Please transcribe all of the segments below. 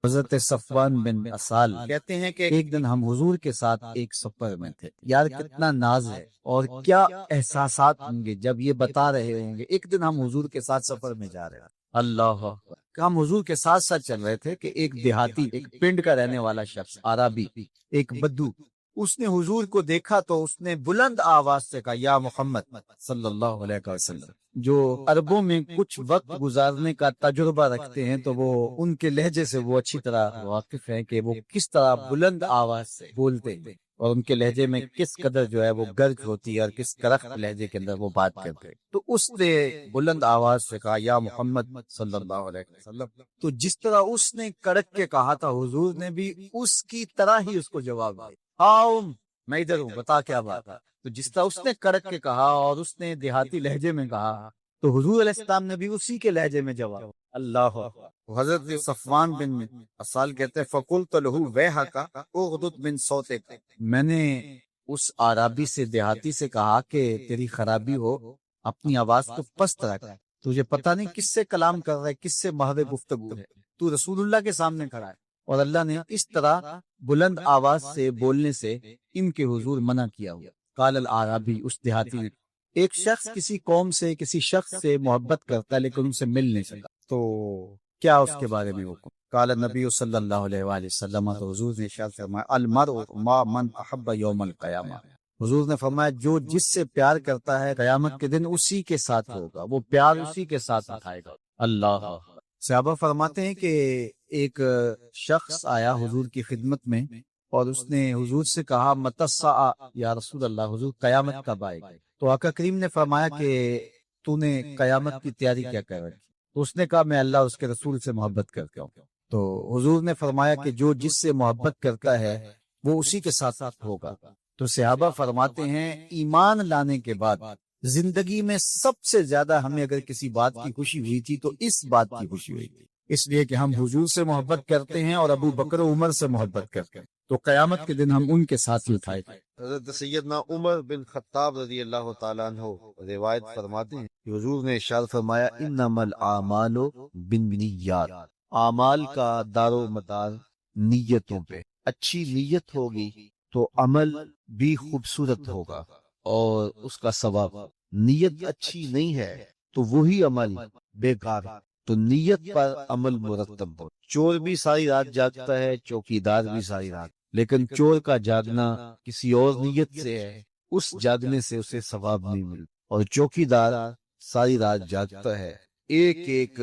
حضرت صفوان بن اسال کہتے ہیں کہ ایک دن ہم حضور کے ساتھ ایک سفر میں تھے. یار کتنا ناز ہے اور کیا احساسات ہوں گے جب یہ بتا رہے ہوں گے ایک دن ہم حضور کے ساتھ سفر میں جا رہے ہیں. اللہ اکبر. ہم حضور کے ساتھ ساتھ چل رہے تھے کہ ایک دیہاتی، ایک پنڈ کا رہنے والا شخص، عربی، ایک بدو، اس نے حضور کو دیکھا تو اس نے بلند آواز سے کہا یا محمد صلی اللہ علیہ وسلم. جو عربوں میں کچھ وقت گزارنے کا تجربہ رکھتے ہیں تو وہ ان کے لہجے سے وہ اچھی طرح واقف ہیں کہ وہ کس طرح بلند آواز سے بولتے ہیں اور ان کے لہجے میں کس قدر جو ہے وہ گرج ہوتی ہے اور کس کرخت لہجے کے اندر وہ بات کرتے ہیں. تو اس نے بلند آواز سے کہا یا محمد صلی اللہ علیہ وسلم. تو جس طرح اس نے کڑک کے کہا تھا حضور نے بھی اس کی طرح ہی اس کو جواب دیا. میں ادھر ہوں، بتا کیا بات ہے. تو جس طرح اس نے کڑک کے کہا اور اس نے دیہاتی لہجے میں کہا تو حضور علیہ السلام نے بھی اسی کے لہجے میں جواب. اللہ اکبر. حضرت صفوان بن اسال کہتے ہیں فقلت له ویحک اغضض من صوتک. میں نے اس عربی سے، دیہاتی سے کہا کہ تیری خرابی ہو، اپنی آواز کو پست رکھ. تجھے پتہ نہیں کس سے کلام کر رہا ہے، کس سے محض گفتگو ہے. تو رسول اللہ کے سامنے کھڑا ہے اور اللہ نے اس طرح بلند آواز سے بولنے سے ان کے حضور منع کیا ہوا. قال العربی، اس دیہاتی نے، ایک شخص کسی قوم سے، کسی شخص سے محبت کرتا ہے لیکن ان سے مل نہیں سکا تو کیا اس کے بارے میں حکم؟ قال نبی صلی اللہ علیہ وآلہ وسلم، تو حضور نے ارشاد فرمایا المرء ما من احب یوم القیامہ. حضور نے فرمایا جو جس سے پیار کرتا ہے قیامت کے دن اسی کے ساتھ ہوگا، وہ پیار اسی کے ساتھ اٹھائے گا. اللہ. صحابہ فرماتے ہیں کہ ایک شخص آیا حضور کی خدمت میں اور اس نے حضور سے کہا متی الساعہ یا رسول اللہ، حضور قیامت کب آئے گی؟ تو آقا کریم نے فرمایا کہ تو نے قیامت کی تیاری کیا کر رکھی؟ تو اس نے کہا میں اللہ اس کے رسول سے محبت کرتا ہوں. تو حضور نے فرمایا کہ جو جس سے محبت کرتا ہے وہ اسی کے ساتھ ساتھ ہوگا. تو صحابہ فرماتے ہیں ایمان لانے کے بعد زندگی میں سب سے زیادہ ہمیں اگر کسی بات کی خوشی ہوئی تھی تو اس بات کی خوشی ہوئی تھی، اس لیے کہ ہم حضور سے محبت کرتے ہیں اور ابو بکر و عمر سے محبت کرتے ہیں تو قیامت کے دن ہم ان کے ساتھ ہی اٹھائے گئے. حضرت سیدنا عمر بن خطاب رضی اللہ تعالیٰ عنہ روایت فرماتے ہیں کہ حضور نے ارشاد فرمایا انما الاعمال بالنیات، اعمال کا دار و مدار نیتوں پہ. اچھی نیت ہوگی تو عمل بھی خوبصورت ہوگا اور اس کا ثواب. نیت اچھی نہیں ہے تو وہی عمل بیکار. تو نیت پر عمل مرتب ہو. چور بھی ساری رات جاگتا ہے، چوکیدار بھی ساری رات، لیکن چور کا جاگنا کسی اور نیت سے ہے، اس جاگنے سے اسے ثواب نہیں ملتا. اور چوکیدار ساری رات جاگتا ہے، ایک ایک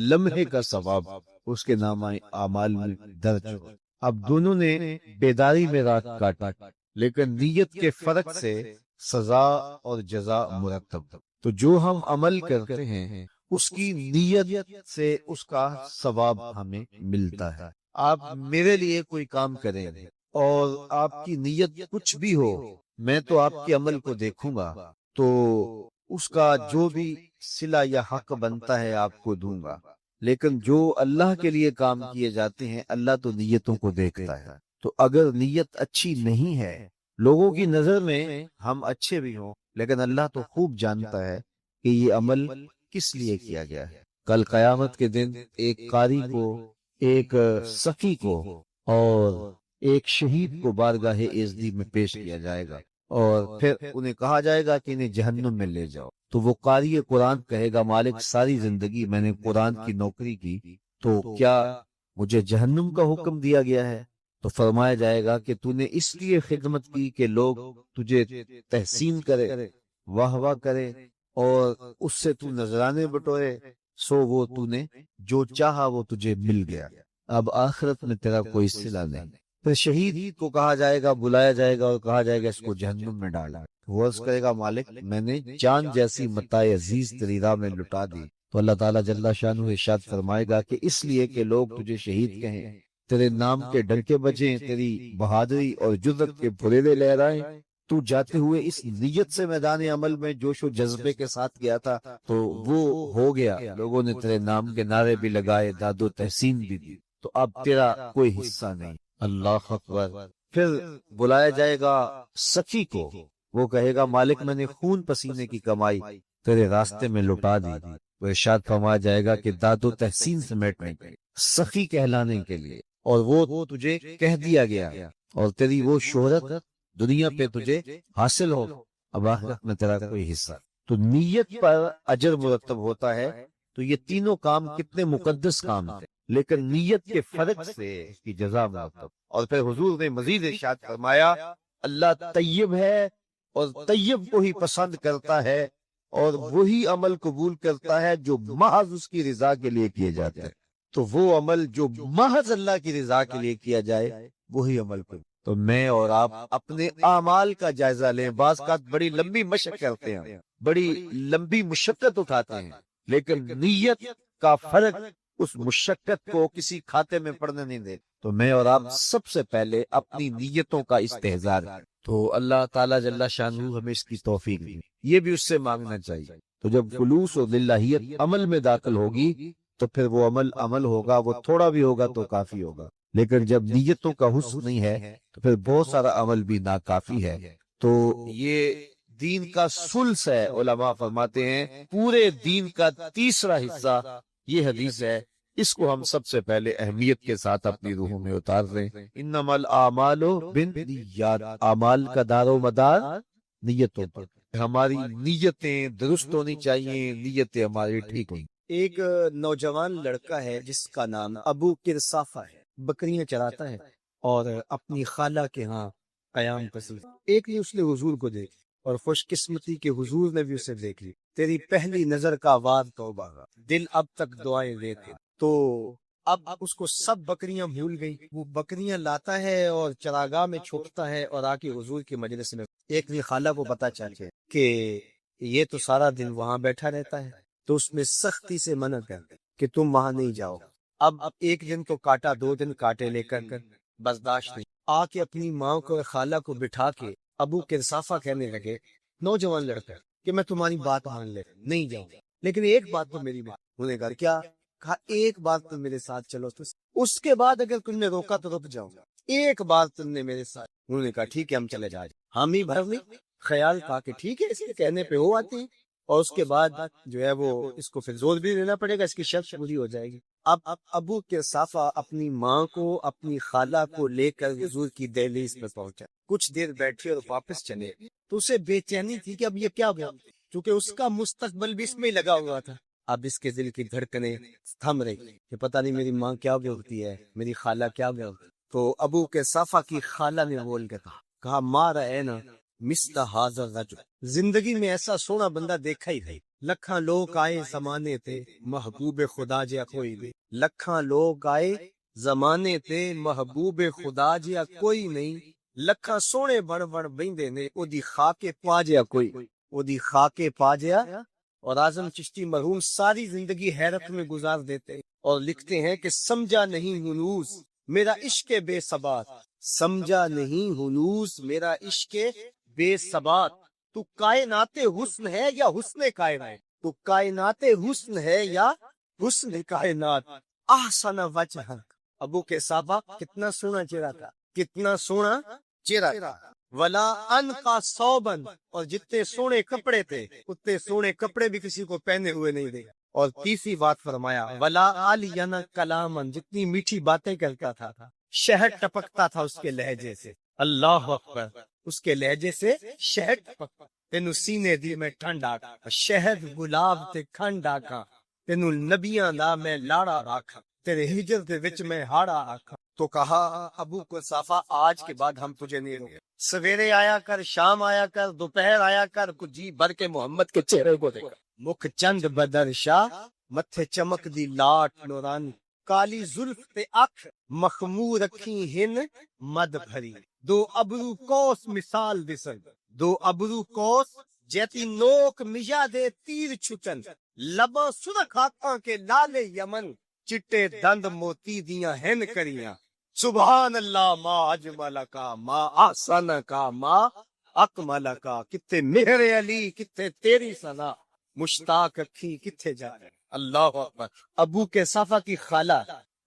لمحے کا ثواب اس کے نام اعمال میں درج ہو. اب دونوں نے بیداری میں رات کاٹا لیکن نیت کے فرق سے سزا اور جزا مرتب. تو جو ہم عمل کرتے ہیں اس کی نیت سے اس کا ثواب ہمیں ملتا ہے. آپ میرے لیے کوئی کام کریں اور آپ کی نیت کچھ بھی ہو، میں تو آپ کے عمل کو دیکھوں گا تو اس کا جو بھی صلہ یا حق بنتا ہے آپ کو دوں گا. لیکن جو اللہ کے لیے کام کیے جاتے ہیں اللہ تو نیتوں کو دیکھتا ہے. تو اگر نیت اچھی نہیں ہے، لوگوں کی نظر میں ہم اچھے بھی ہوں لیکن اللہ تو خوب جانتا ہے کہ یہ عمل کس لیے کیا گیا ہے. کل قیامت کے دن ایک قاری کو، ایک سخی کو اور ایک شہید کو بارگاہ عزت میں پیش کیا جائے گا اور پھر انہیں کہا جائے گا کہ انہیں جہنم میں لے جاؤ. تو وہ قاری قرآن کہے گا مالک ساری زندگی میں نے قرآن کی نوکری کی تو کیا مجھے جہنم کا حکم دیا گیا ہے؟ تو فرمایا جائے گا کہ تو نے اس لیے خدمت کی کہ لوگ تجھے تحسین کرے، واہ واہ کرے اور اس سے تو نذرانے بٹورے، سو وہ تو نے جو چاہا وہ تجھے مل گیا. اب آخرت میں تیرا کوئی صلہ نہیں. پھر شہید کو کہا جائے گا، بلایا جائے گا اور کہا جائے گا اس کو جہنم میں ڈالا. وہ عرض کرے گا مالک میں نے چاند جیسی متاع عزیز تیری راہ میں لٹا دی. تو اللہ تعالیٰ جل شانہ ارشاد فرمائے گا کہ اس لیے کہ لوگ تجھے شہید کہیں، تیرے نام کے ڈنکے بجیں، تیری بہادری اور جرت کے پھریرے لہرائیں، تو جاتے ہوئے اس نیت سے میدان عمل میں جوش و جذبے کے ساتھ گیا تھا تو وہ ہو گیا. لوگوں نے تیرے نام کے نعرے بھی لگائے، داد و تحسین بھی دی، تو اب تیرا کوئی حصہ نہیں. اللہ اکبر. پھر بلایا جائے گا سخی کو، وہ کہے گا مالک میں نے خون پسینے کی کمائی تیرے راستے میں لٹا دی. وہ ارشاد فرمایا جائے گا کہ داد و تحسین سمیٹنے کے سخی کہلانے کے لیے اور وہ تجھے کہہ دیا گیا اور تیری وہ شہرت دنیا پہ تجھے حاصل ہو، اب آخرت میں تیرا کوئی حصہ۔ تو نیت پر اجر مرتب ہوتا ہے۔ تو یہ تینوں کام کتنے مقدس کام تھے، لیکن نیت کے فرق سے اس کی جزا مرتب۔ اور پھر حضور نے مزید ارشاد فرمایا اللہ طیب ہے اور طیب کو ہی پسند کرتا ہے، اور وہی عمل قبول کرتا ہے جو محض اس کی رضا کے لیے کیے جاتے ہیں۔ تو وہ عمل جو محض اللہ کی رضا کے لیے کیا جائے وہی عمل قبول۔ تو میں اور آپ اپنے اعمال کا جائزہ لیں۔ بعض کا بڑی لمبی مشق کرتے ہیں، بڑی لمبی مشقت اٹھاتے ہیں، لیکن نیت کا فرق اس مشقت کو کسی کھاتے میں پڑنے نہیں دے۔ تو میں اور آپ سب سے پہلے اپنی نیتوں کا استحضار کریں۔ تو اللہ تعالیٰ جل شانہ ہمیں اس کی توفیق دے، یہ بھی اس سے مانگنا چاہیے۔ تو جب خلوص اور للہیت عمل میں داخل ہوگی تو پھر وہ عمل ہوگا، وہ تھوڑا بھی ہوگا تو کافی ہوگا۔ لیکن جب نیتوں کا حسن نہیں ہے تو پھر بہت سارا عمل بھی ناکافی ہے۔ تو یہ دین کا ثلث ہے، علماء فرماتے ہیں پورے دین کا تیسرا حصہ یہ حدیث ہے۔ اس کو ہم سب سے پہلے اہمیت کے ساتھ اپنی روحوں میں اتار دیں۔ انما الاعمال بالنیات، اعمال کا دار و مدار نیتوں پر۔ ہماری نیتیں درست ہونی چاہیے، نیتیں ہماری ٹھیک ہونی۔ ایک نوجوان لڑکا ہے جس کا نام ابو کرسافہ ہے، بکریاں چراتا ہے اور اپنی خالہ کے ہاں قیام پسند۔ ایک نے اس نے حضور کو دیکھ اور خوش قسمتی کے حضور نے بھی اسے دیکھ لی۔ تیری پہلی نظر کا وار توبہ کا، دل اب تک دعائیں دیتے۔ تو اب اس کو سب بکریاں بھول گئی۔ وہ بکریاں لاتا ہے اور چراگاہ میں چھپتا ہے اور آ کے حضور کی مجلس میں ایک نے خالہ کو پتہ چلے کہ یہ تو سارا دن وہاں بیٹھا رہتا ہے، تو اس میں سختی سے منع کر دے کہ تم وہاں نہیں جاؤ۔ اب ایک دن تو کاٹا، 2 دن کاٹے، لے کر برداشت نہیں، آ کے اپنی ماں کو اور خالہ کو بٹھا کے ابو کرسافہ کہنے لگے، نوجوان لڑکا کہ میں تمہاری بات مان لے نہیں جاؤں گا، لیکن ایک بات تو میری بات۔ انہوں نے کہا کیا؟ کہا ایک بات تم میرے ساتھ چلو، تو اس کے بعد اگر تم نے روکا تو رک جاؤں گا، ایک بار تم نے میرے ساتھ۔ انہوں نے کہا ٹھیک ہے ہم چلے جائیں۔ حامی بھر لی، خیال تھا کہ ٹھیک ہے اس کے کہنے پہ وہ آتی ہے، اور اس کے بعد جو ہے وہ اس کو پھر زور بھی دینا پڑے گا، اس کی شرط پوری ہو جائے گی۔ اب ابو کرسافہ اپنی ماں کو، اپنی خالہ کو لے کر حضور کی دہلیز میں پہنچا۔ کچھ دیر بیٹھے اور واپس چلے تو اسے بے چینی تھی کہ اب یہ کیا ہوا، کیونکہ اس کا مستقبل بھی اس میں ہی لگا ہوا تھا۔ اب اس کے دل کی دھڑکنیں تھم رہی کہ پتہ نہیں میری ماں کیا ہوتی ہے، میری خالہ کیا ہوتی ہے۔ تو ابو کرسافہ کی خالہ نے بول کے کہا ما رأینا مثل ھذا الرجل، زندگی میں ایسا سونا بندہ دیکھا ہی نہیں۔ لکھاں لوگ آئے زمانے تے محبوب خدا جیا کوئی نہیں، لکھاں لوگ آئے زمانے تے محبوب خدا جیا کوئی نہیں، لکھاں سونے بن بن بیندے نے او دی خاکے پا جیا کوئی، او دی خاکے پا جیا۔ اور اعظم چشتی مرحوم ساری زندگی حیرت میں گزار دیتے اور لکھتے ہیں کہ سمجھا نہیں ہنوز میرا عشق بے ثبات، سمجھا نہیں ہنوز میرا عشق بے ثبات، تو کائنات حسن ہے یا حسن کائنات، تو کائنات حسن ہے یا حسن کائنات، احسن وجہ۔ ابو کرسافہ کتنا سونا چہرہ تھا، کتنا سونا چہرہ تھا۔ ولا ان کا صوبن، اور جتنے سونے کپڑے تھے اتنے سونے کپڑے بھی کسی کو پہنے ہوئے نہیں دے۔ اور تیسری بات فرمایا ولا علینا کلامن، جتنی میٹھی باتیں کرتا تھا، شہد ٹپکتا تھا اس کے لہجے سے، اللہ اکبر، اس کے لہجے سے شہد ٹپکتا۔ تینو سینے دی میں ٹھنڈ آکا، شہد گلاب تے کھنڈ آکا، تینو نبیاں دا میں لاڑا راکھا، تیرے ہجر دے وچ میں ہاڑا آکھا۔ تو کہا ابو کرسافہ آج کے بعد ہم تجھے نہیں روکیں، سویرے آیا کر، شام آیا کر، دوپہر آیا کر، کچھ جی بھر کے محمد کے چہرے کو دیکھا۔ مکھ چند بدر شاہ، متھے چمک دی لاٹ نورانی، کالی زلف تے اکھ مخمور رکھی ہن مد بھری، دو ابرو کوس مثال دسن، دو ابرو کوس جیتی نوک مجا دے تیر چھٹن، لباں سرخ ہاتھاں کے لالے یمن، چٹے دند موتی دیاں ہن کریاں، سبحان اللہ ما اجمل کا ما احسن کا ما اکمل کا، کتے مہر علی کتے تیری ثنا، مشتاق اکھی کتے جا رہے۔ اللہ اکبر۔ ابو کرسافہ کی خالہ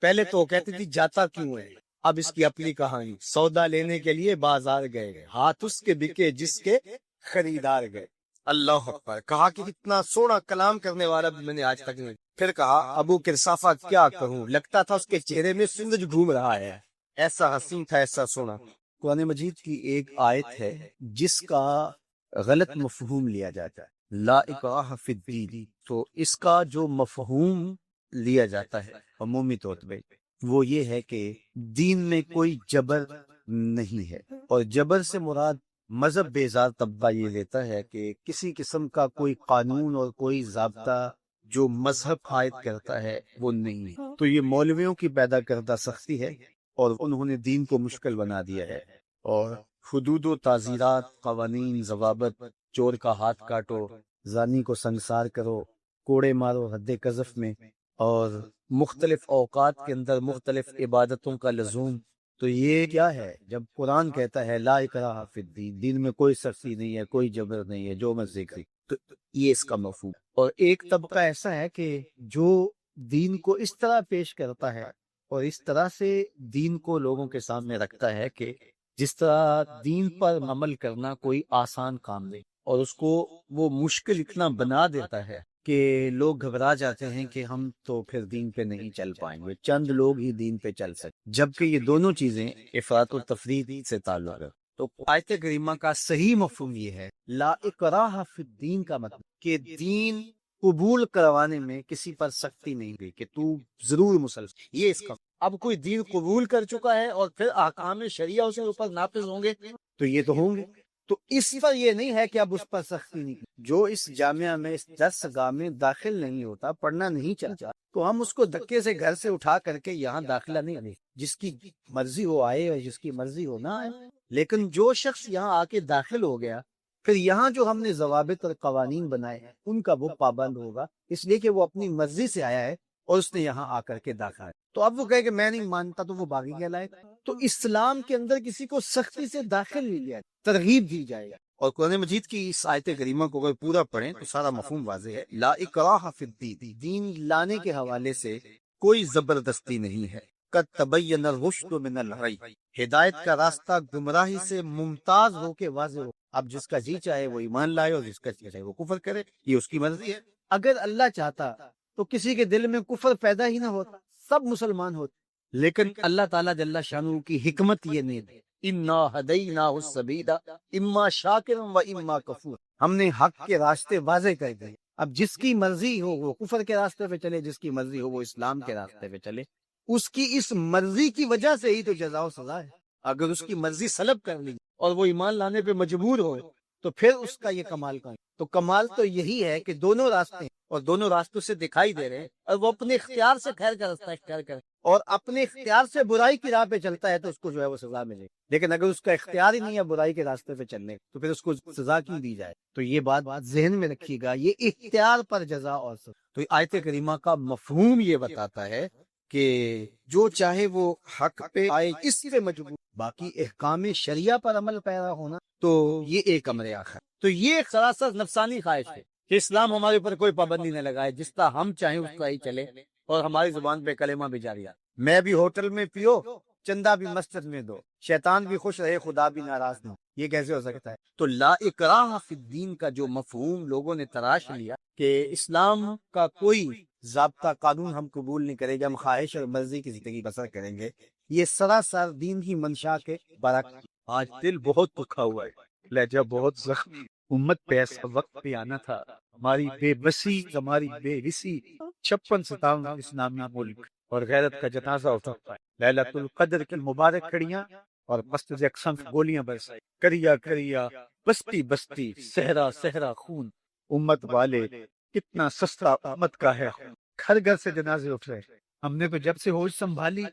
پہلے تو کہتی تھی جاتا کیوں ہے، اب اس کی اپنی کہانی، سودا لینے کے لیے بازار گئے، ہاتھ اس کے بکے جس کے خریدار گئے۔ اللہ اکبر۔ کہا کہ اتنا سونا کلام کرنے والا بھی میں نے آج تک نہیں پھر کہا ابو کرسافہ کیا کہوں، لگتا تھا اس کے چہرے میں سورج گھوم رہا ہے، ایسا حسین تھا، ایسا سونا۔ قرآن مجید کی ایک آیت ہے جس کا غلط مفہوم لیا جاتا ہے، لا اکراہ فی الدین، تو اس کا جو مفہوم لیا جاتا ہے عمومی طور پہ وہ یہ ہے کہ دین میں کوئی جبر نہیں ہے، اور جبر سے مراد مذہب بیزار طبقہ یہ لیتا ہے کہ کسی قسم کا کوئی قانون اور کوئی ضابطہ جو مذہب عائد کرتا ہے وہ نہیں ہے، تو یہ مولویوں کی پیدا کردہ سختی ہے اور انہوں نے دین کو مشکل بنا دیا ہے، اور حدود و تعزیرات، قوانین، ضوابط، چور کا ہاتھ کاٹو، زانی کو سنسار کرو، کوڑے مارو حد قذف میں، اور مختلف اوقات کے اندر مختلف عبادتوں کا لزوم، تو یہ کیا ہے؟ جب قرآن کہتا ہے لا اکراہ فی الدین، دین میں کوئی سختی نہیں ہے، کوئی جبر نہیں ہے، جو مرضی کرے، تو یہ اس کا مفہوم۔ اور ایک طبقہ ایسا ہے کہ جو دین کو اس طرح پیش کرتا ہے اور اس طرح سے دین کو لوگوں کے سامنے رکھتا ہے کہ جس طرح دین پر عمل کرنا کوئی آسان کام نہیں، اور اس کو وہ مشکل اتنا بنا دیتا ہے کہ لوگ گھبرا جاتے ہیں کہ ہم تو پھر دین پہ نہیں چل پائیں گے، چند لوگ ہی دین پہ چل سکتے، جبکہ یہ دونوں چیزیں افراط و تفریط سے تعلق ہے۔ تو آیت کریمہ کا صحیح مفہوم یہ ہے، لا اکراہ فی الدین کا مطلب کہ دین قبول کروانے میں کسی پر سختی نہیں ہوئی کہ تو ضرور مسلمان، یہ اس کا۔ اب کوئی دین قبول کر چکا ہے اور پھر احکام شریعہ اس کے اوپر نافذ ہوں گے تو یہ تو ہوں گے، تو اس پر یہ نہیں ہے کہ اب اس پر سختی نہیں، جو اس جامعہ میں اس درس گاہ میں داخل نہیں ہوتا، پڑھنا نہیں چاہتا، تو ہم اس کو دھکے سے گھر سے اٹھا کر کے یہاں داخلہ نہیں دیں، جس کی مرضی ہو آئے اور جس کی مرضی ہو نہ آئے، لیکن جو شخص یہاں آ کے داخل ہو گیا، پھر یہاں جو ہم نے ضوابط اور قوانین بنائے ہیں ان کا وہ پابند ہوگا، اس لیے کہ وہ اپنی مرضی سے آیا ہے اور اس نے یہاں آ کر کے داخل ہے۔ تو اب وہ کہے کہ میں نہیں مانتا تو وہ باغی کہلائے گا۔ تو اسلام کے اندر کسی کو سختی سے داخل نہیں لیا، ترغیب دی جائے گا۔ اور قرآن مجید کی اس آیت کریمہ کو اگر پورا پڑھیں تو سارا مفہوم واضح ہے، لا اکراہ فی الدین، دین لانے کے حوالے سے کوئی زبردستی نہیں ہے، قد تبین الرشد من الغی، ہدایت کا راستہ گمراہی سے ممتاز ہو کے واضح ہو۔ اب جس کا جی چاہے وہ ایمان لائے اور جس کا جی چاہے وہ کفر کرے، یہ اس کی مرضی ہے۔ اگر اللہ چاہتا تو کسی کے دل میں کفر پیدا ہی نہ ہوتا، سب مسلمان ہوتے، لیکن اللہ تعالیٰ جل شانہ کی حکمت یہ نہیں ہے، انا ہدیناہ السبیل اما شاکر و اما کفور، ہم نے حق کے راستے واضح کر دیے، اب جس کی مرضی ہو وہ کفر کے راستے پہ چلے، جس کی مرضی ہو وہ اسلام کے راستے پہ چلے، اس کی اس مرضی کی وجہ سے ہی تو جزا و سزا ہے۔ اگر اس کی مرضی سلب کر لی اور وہ ایمان لانے پہ مجبور ہو تو پھر اس کا یہ کمال کہاں ہے؟ تو کمال تو یہی ہے کہ دونوں راستے ہیں اور دونوں راستوں سے دکھائی دے رہے ہیں، اور وہ اپنے اختیار سے خیر کا راستہ اختیار کرے اور اپنے اختیار سے برائی کی راہ پہ چلتا ہے تو اس کو جو ہے وہ سزا ملے، لیکن اگر اس کا اختیار ہی نہیں ہے برائی کے راستے پہ چلنے تو پھر اس کو سزا کیوں دی جائے؟ تو یہ بات ذہن میں رکھیے گا، یہ اختیار پر جزا اور سزا۔ تو آیت کریمہ کا مفہوم یہ بتاتا ہے کہ جو چاہے وہ حق پہ آئے، اس پہ مجبور، باقی احکام شریعہ پر عمل پیرا ہونا تو یہ ایک امر آخر۔ تو یہ سراسر نفسانی خواہش ہے کہ اسلام ہمارے اوپر کوئی پابندی نہ لگائے، جس طرح ہم چاہیں اس طرح ہی چلے اور ہماری زبان پہ کلمہ بھی جاری ہے، میں بھی ہوٹل میں پیو، چندہ بھی مسجد میں دو، شیطان بھی خوش رہے، خدا بھی ناراض نہ ہو، یہ کیسے ہو سکتا ہے؟ تو لا اکراہ فی الدین کا جو مفہوم لوگوں نے تراش لیا کہ اسلام کا کوئی ضابطہ قانون ہم قبول نہیں کریں گے، ہم خواہش اور مرضی کی زندگی بسر کریں گے، یہ سراسر دین کی منشا کے برعکس۔ آج دل بہت دکھا ہوا ہے، لہجہ بہت زخمی، امت پہ ایسا وقت پہ آنا تھا، ہماری بے بسی، ہماری بے حسی، 56 ستاون اسلامی ملک اور غیرت کا جنازہ اٹھا ہے، لیلۃ القدر کی مبارک کھڑیاں اور مسجد اقصی میں گولیاں برسائی، کریا کریا بستی بستی، صحرا صحرا خون، امت والے کتنا سستا امت کا ہے خون، گھر گھر سے جنازے اٹھ رہے۔ ہم نے تو جب سے ہوش سنبھالی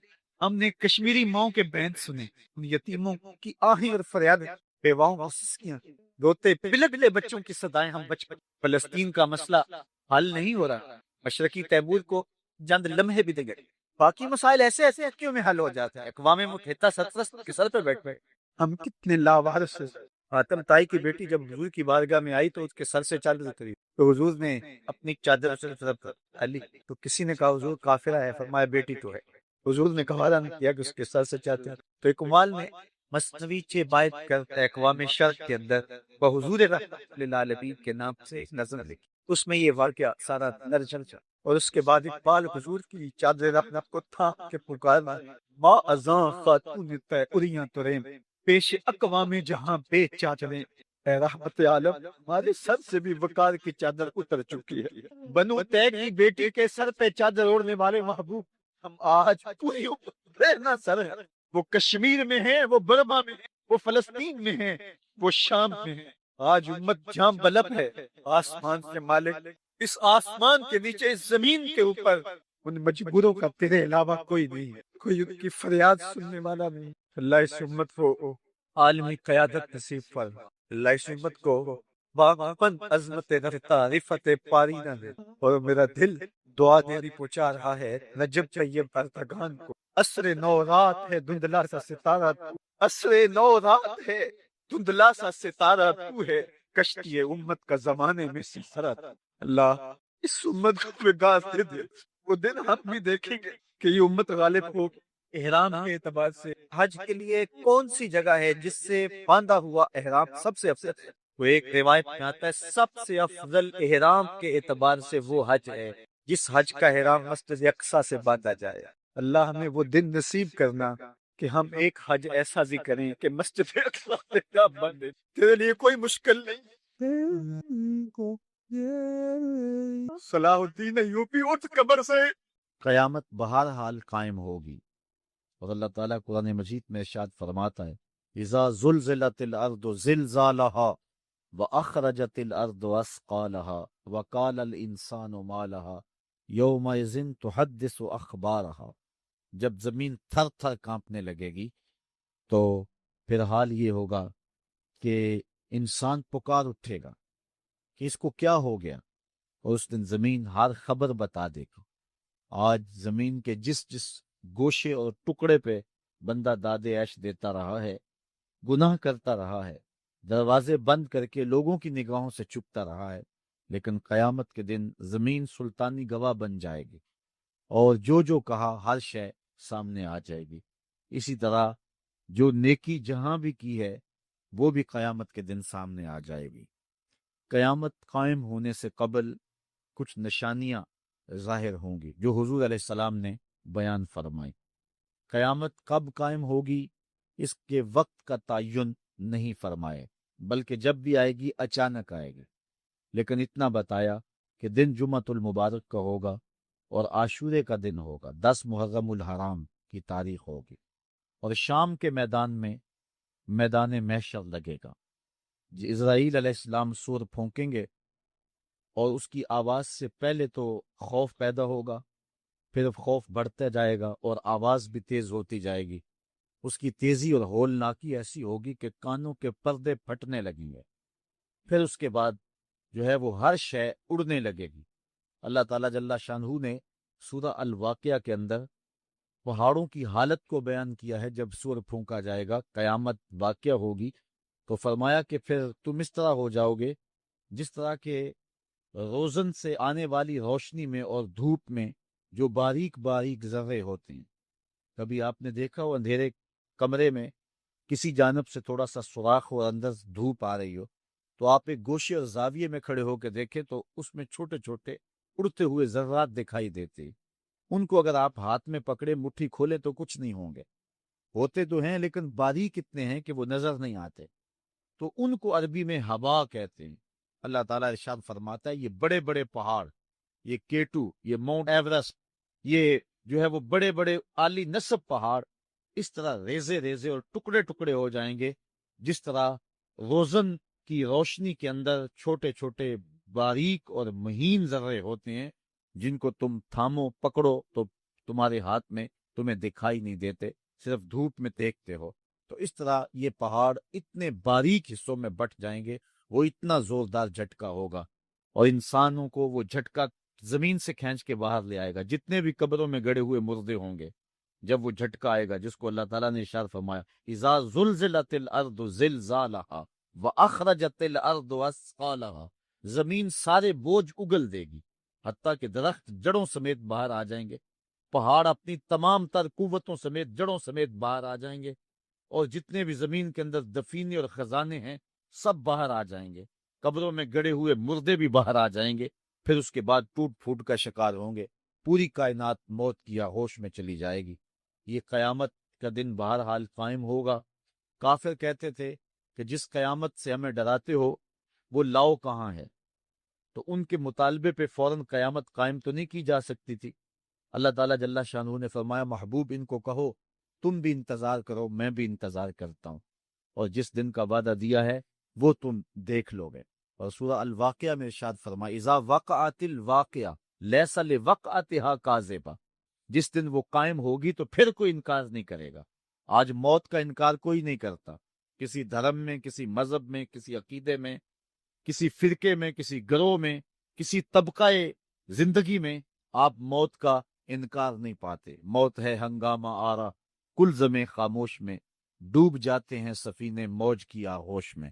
ہم نے کشمیری ماؤں کے بیان سنے، ان یتیموں کی آہیں اور فریادیں، بیواؤں کی سسکیاں، روتے پلے پلے بچوں کی صدائیں ہم بچپن۔ فلسطین کا مسئلہ حل نہیں ہو رہا، مشرقی تیمور کو چند لمحے بھی دے گئے، باقی مسائل ایسے ایسے ہتھیوں میں حل ہو جاتے ہیں، اقوام متحدہ سترس کے سر پہ بیٹھ گئے۔ ہم کتنے لاوارث ہیں۔ حاتم طائی کی بیٹی جب حضور کی بارگاہ میں آئی تو اس کے سر سے چادر اتری، تو حضور نے اپنی چادر سے طرف لی، تو کسی نے کہا حضور کافرہ ہے، فرمایا بیٹی تو ہے، حضور نے گوارا نہیں کیا کہ اس کے سر سے چادر۔ تو اقبال نے مثنوی چے باعث کرتا اقوام شرق کے اندر وہ حضور رحمت للعالمین کے نام سے ایک نظم لکھی، اس میں یہ واقعہ سارا درج اور اس کے بعد اقبال حضور کی چادر اپنے آپ کو تھام کے پکارنا، ماں ازاں خاتون تے اریاں تریم، پیش اقوام جہاں بے چادریں، اے رحمت عالم ہمارے سر سے بھی وقار کی چادر اتر چکی ہے۔ بنو تے کی بیٹی کے سر پہ چادر اوڑھنے والے محبوب، ہم آج پوری رہنا سر ہے، وہ کشمیر میں ہیں، وہ برما میں ہیں، وہ فلسطین میں ہیں، وہ شام میں ہیں۔ آج امت جام بلب ہے آسمان سے مالک، اس آسمان کے نیچے اس زمین کے اوپر ان مجبوروں کا تیرے علاوہ کوئی نہیں ہے، کوئی ان کی فریاد سننے والا نہیں۔ اللہ اس امت کو عالمی قیادت نصیب فرما، اللہ اس امت کو باغپن عظمت رفتہ رفت پاری نہ دے۔ اور میرا دل دعا دیری پہنچا رہا ہے رجب طیب ارتگان کو، عصر نو رات ہے دھندلا سا ستارہ تو، عصر نو رات ہے دھندلا سا ستارہ تو ہے، کشتی امت کا زمانے میں سلسلہ تو۔ اللہ اس امت کو وگاس دے دے، وہ دن ہم بھی دیکھیں گے کہ یہ امت غالب ہو۔ احرام کے اعتبار سے حج کے لیے کون سی جگہ ہے جس سے باندھا ہوا احرام سب سے افضل ہے؟ وہ ایک روایت میں آتا ہے سب سے افضل احرام کے اعتبار سے وہ حج ہے جس حج کا احرام مسجد اقصی سے باندھا جائے۔ اللہ ہمیں وہ دن نصیب کرنا کہ ہم ایک حج ایسا بھی کریں کہ مسجد اقصی سے نہ باندھے۔ تیرے لیے کوئی مشکل نہیں۔ صلاح الدین ایوبی اٹھ قبر سے۔ قیامت بہرحال قائم ہوگی، اور اللہ تعالیٰ قرآن مجید میں ارشاد فرماتا ہے اذا زلزلت الارض زلزالها واخرجت الارض اثقالها وقال الانسان ما لها يومئذ تحدث اخبارها، جب زمین تھر تھر کانپنے لگے گی تو پھر حال یہ ہوگا کہ انسان پکار اٹھے گا کہ اس کو کیا ہو گیا، اور اس دن زمین ہر خبر بتا دے گی۔ آج زمین کے جس جس گوشے اور ٹکڑے پہ بندہ دادے عیش دیتا رہا ہے، گناہ کرتا رہا ہے، دروازے بند کر کے لوگوں کی نگاہوں سے چھپتا رہا ہے، لیکن قیامت کے دن زمین سلطانی گواہ بن جائے گی، اور جو کہا ہر شے سامنے آ جائے گی۔ اسی طرح جو نیکی جہاں بھی کی ہے وہ بھی قیامت کے دن سامنے آ جائے گی۔ قیامت قائم ہونے سے قبل کچھ نشانیاں ظاہر ہوں گی جو حضور علیہ السلام نے بیان فرمائی۔ قیامت کب قائم ہوگی اس کے وقت کا تعین نہیں فرمائے، بلکہ جب بھی آئے گی اچانک آئے گی، لیکن اتنا بتایا کہ دن جمعۃ المبارک کا ہوگا اور عاشورے کا دن ہوگا، 10 محرم الحرام کی تاریخ ہوگی، اور شام کے میدان میں میدان محشر لگے گا۔ اسرائیل علیہ السلام سور پھونکیں گے اور اس کی آواز سے پہلے تو خوف پیدا ہوگا، پھر خوف بڑھتا جائے گا اور آواز بھی تیز ہوتی جائے گی۔ اس کی تیزی اور ہولناکی ایسی ہوگی کہ کانوں کے پردے پھٹنے لگیں گے۔ پھر اس کے بعد جو ہے وہ ہر شے اڑنے لگے گی۔ اللہ تعالیٰ جل شانہ نے سورہ الواقعہ کے اندر پہاڑوں کی حالت کو بیان کیا ہے۔ جب سور پھونکا جائے گا، قیامت واقعہ ہوگی، تو فرمایا کہ پھر تم اس طرح ہو جاؤ گے جس طرح کے روزن سے آنے والی روشنی میں اور دھوپ میں جو باریک باریک ذرے ہوتے ہیں۔ کبھی آپ نے دیکھا ہو اندھیرے کمرے میں کسی جانب سے تھوڑا سا سوراخ اور اندر دھوپ آ رہی ہو، تو آپ ایک گوشے اور زاویے میں کھڑے ہو کے دیکھیں تو اس میں چھوٹے چھوٹے اڑتے ہوئے ذرات دکھائی دیتے ہیں۔ ان کو اگر آپ ہاتھ میں پکڑے مٹھی کھولے تو کچھ نہیں ہوں گے، ہوتے تو ہیں لیکن باریک اتنے ہیں کہ وہ نظر نہیں آتے، تو ان کو عربی میں ہوا کہتے ہیں۔ اللہ تعالیٰ ارشاد فرماتا ہے یہ بڑے بڑے پہاڑ، یہ کیٹو، یہ ماؤنٹ ایورسٹ، یہ جو ہے وہ بڑے بڑے عالی نصب پہاڑ اس طرح ریزے ریزے اور ٹکڑے ٹکڑے ہو جائیں گے جس طرح روزن کی روشنی کے اندر چھوٹے چھوٹے باریک اور مہین ذرے ہوتے ہیں، جن کو تم تھامو پکڑو تو تمہارے ہاتھ میں تمہیں دکھائی نہیں دیتے، صرف دھوپ میں دیکھتے ہو۔ تو اس طرح یہ پہاڑ اتنے باریک حصوں میں بٹ جائیں گے، وہ اتنا زوردار جھٹکا ہوگا، اور انسانوں کو وہ جھٹکا زمین سے کھینچ کے باہر لے آئے گا۔ جتنے بھی قبروں میں گڑے ہوئے مردے ہوں گے، جب وہ جھٹکا آئے گا جس کو اللہ تعالیٰ نے ارشاد فرمایا اذا زلزلت الارض زلزالها واخرجت الارض اثقالها، زمین سارے بوجھ اگل دے گی، حتیٰ کہ درخت جڑوں سمیت باہر آ جائیں گے، پہاڑ اپنی تمام تر قوتوں سمیت جڑوں سمیت باہر آ جائیں گے، اور جتنے بھی زمین کے اندر دفینے اور خزانے ہیں سب باہر آ جائیں گے، قبروں میں گڑے ہوئے مردے بھی باہر آ جائیں گے، پھر اس کے بعد ٹوٹ پھوٹ کا شکار ہوں گے، پوری کائنات موت کی آغوش میں چلی جائے گی۔ یہ قیامت کا دن بہرحال قائم ہوگا۔ کافر کہتے تھے کہ جس قیامت سے ہمیں ڈراتے ہو وہ لاؤ کہاں ہے، تو ان کے مطالبے پہ فوراً قیامت قائم تو نہیں کی جا سکتی تھی۔ اللہ تعالیٰ جل شانہ نے فرمایا محبوب ان کو کہو تم بھی انتظار کرو، میں بھی انتظار کرتا ہوں، اور جس دن کا وعدہ دیا ہے وہ تم دیکھ لو گے۔ اور سورہ الواقعہ میں ارشاد فرمایا اذا وقعت الواقعہ لیس لوقعتها کاذبہ، جس دن وہ قائم ہوگی تو پھر کوئی انکار نہیں کرے گا۔ آج موت کا انکار کوئی نہیں کرتا، کسی دھرم میں، کسی مذہب میں، کسی عقیدے میں، کسی فرقے میں، کسی گروہ میں، کسی طبقہ زندگی میں آپ موت کا انکار نہیں پاتے۔ موت ہے ہنگامہ آرا کلزم خاموش میں، ڈوب جاتے ہیں سفینے موج کی آغوش میں۔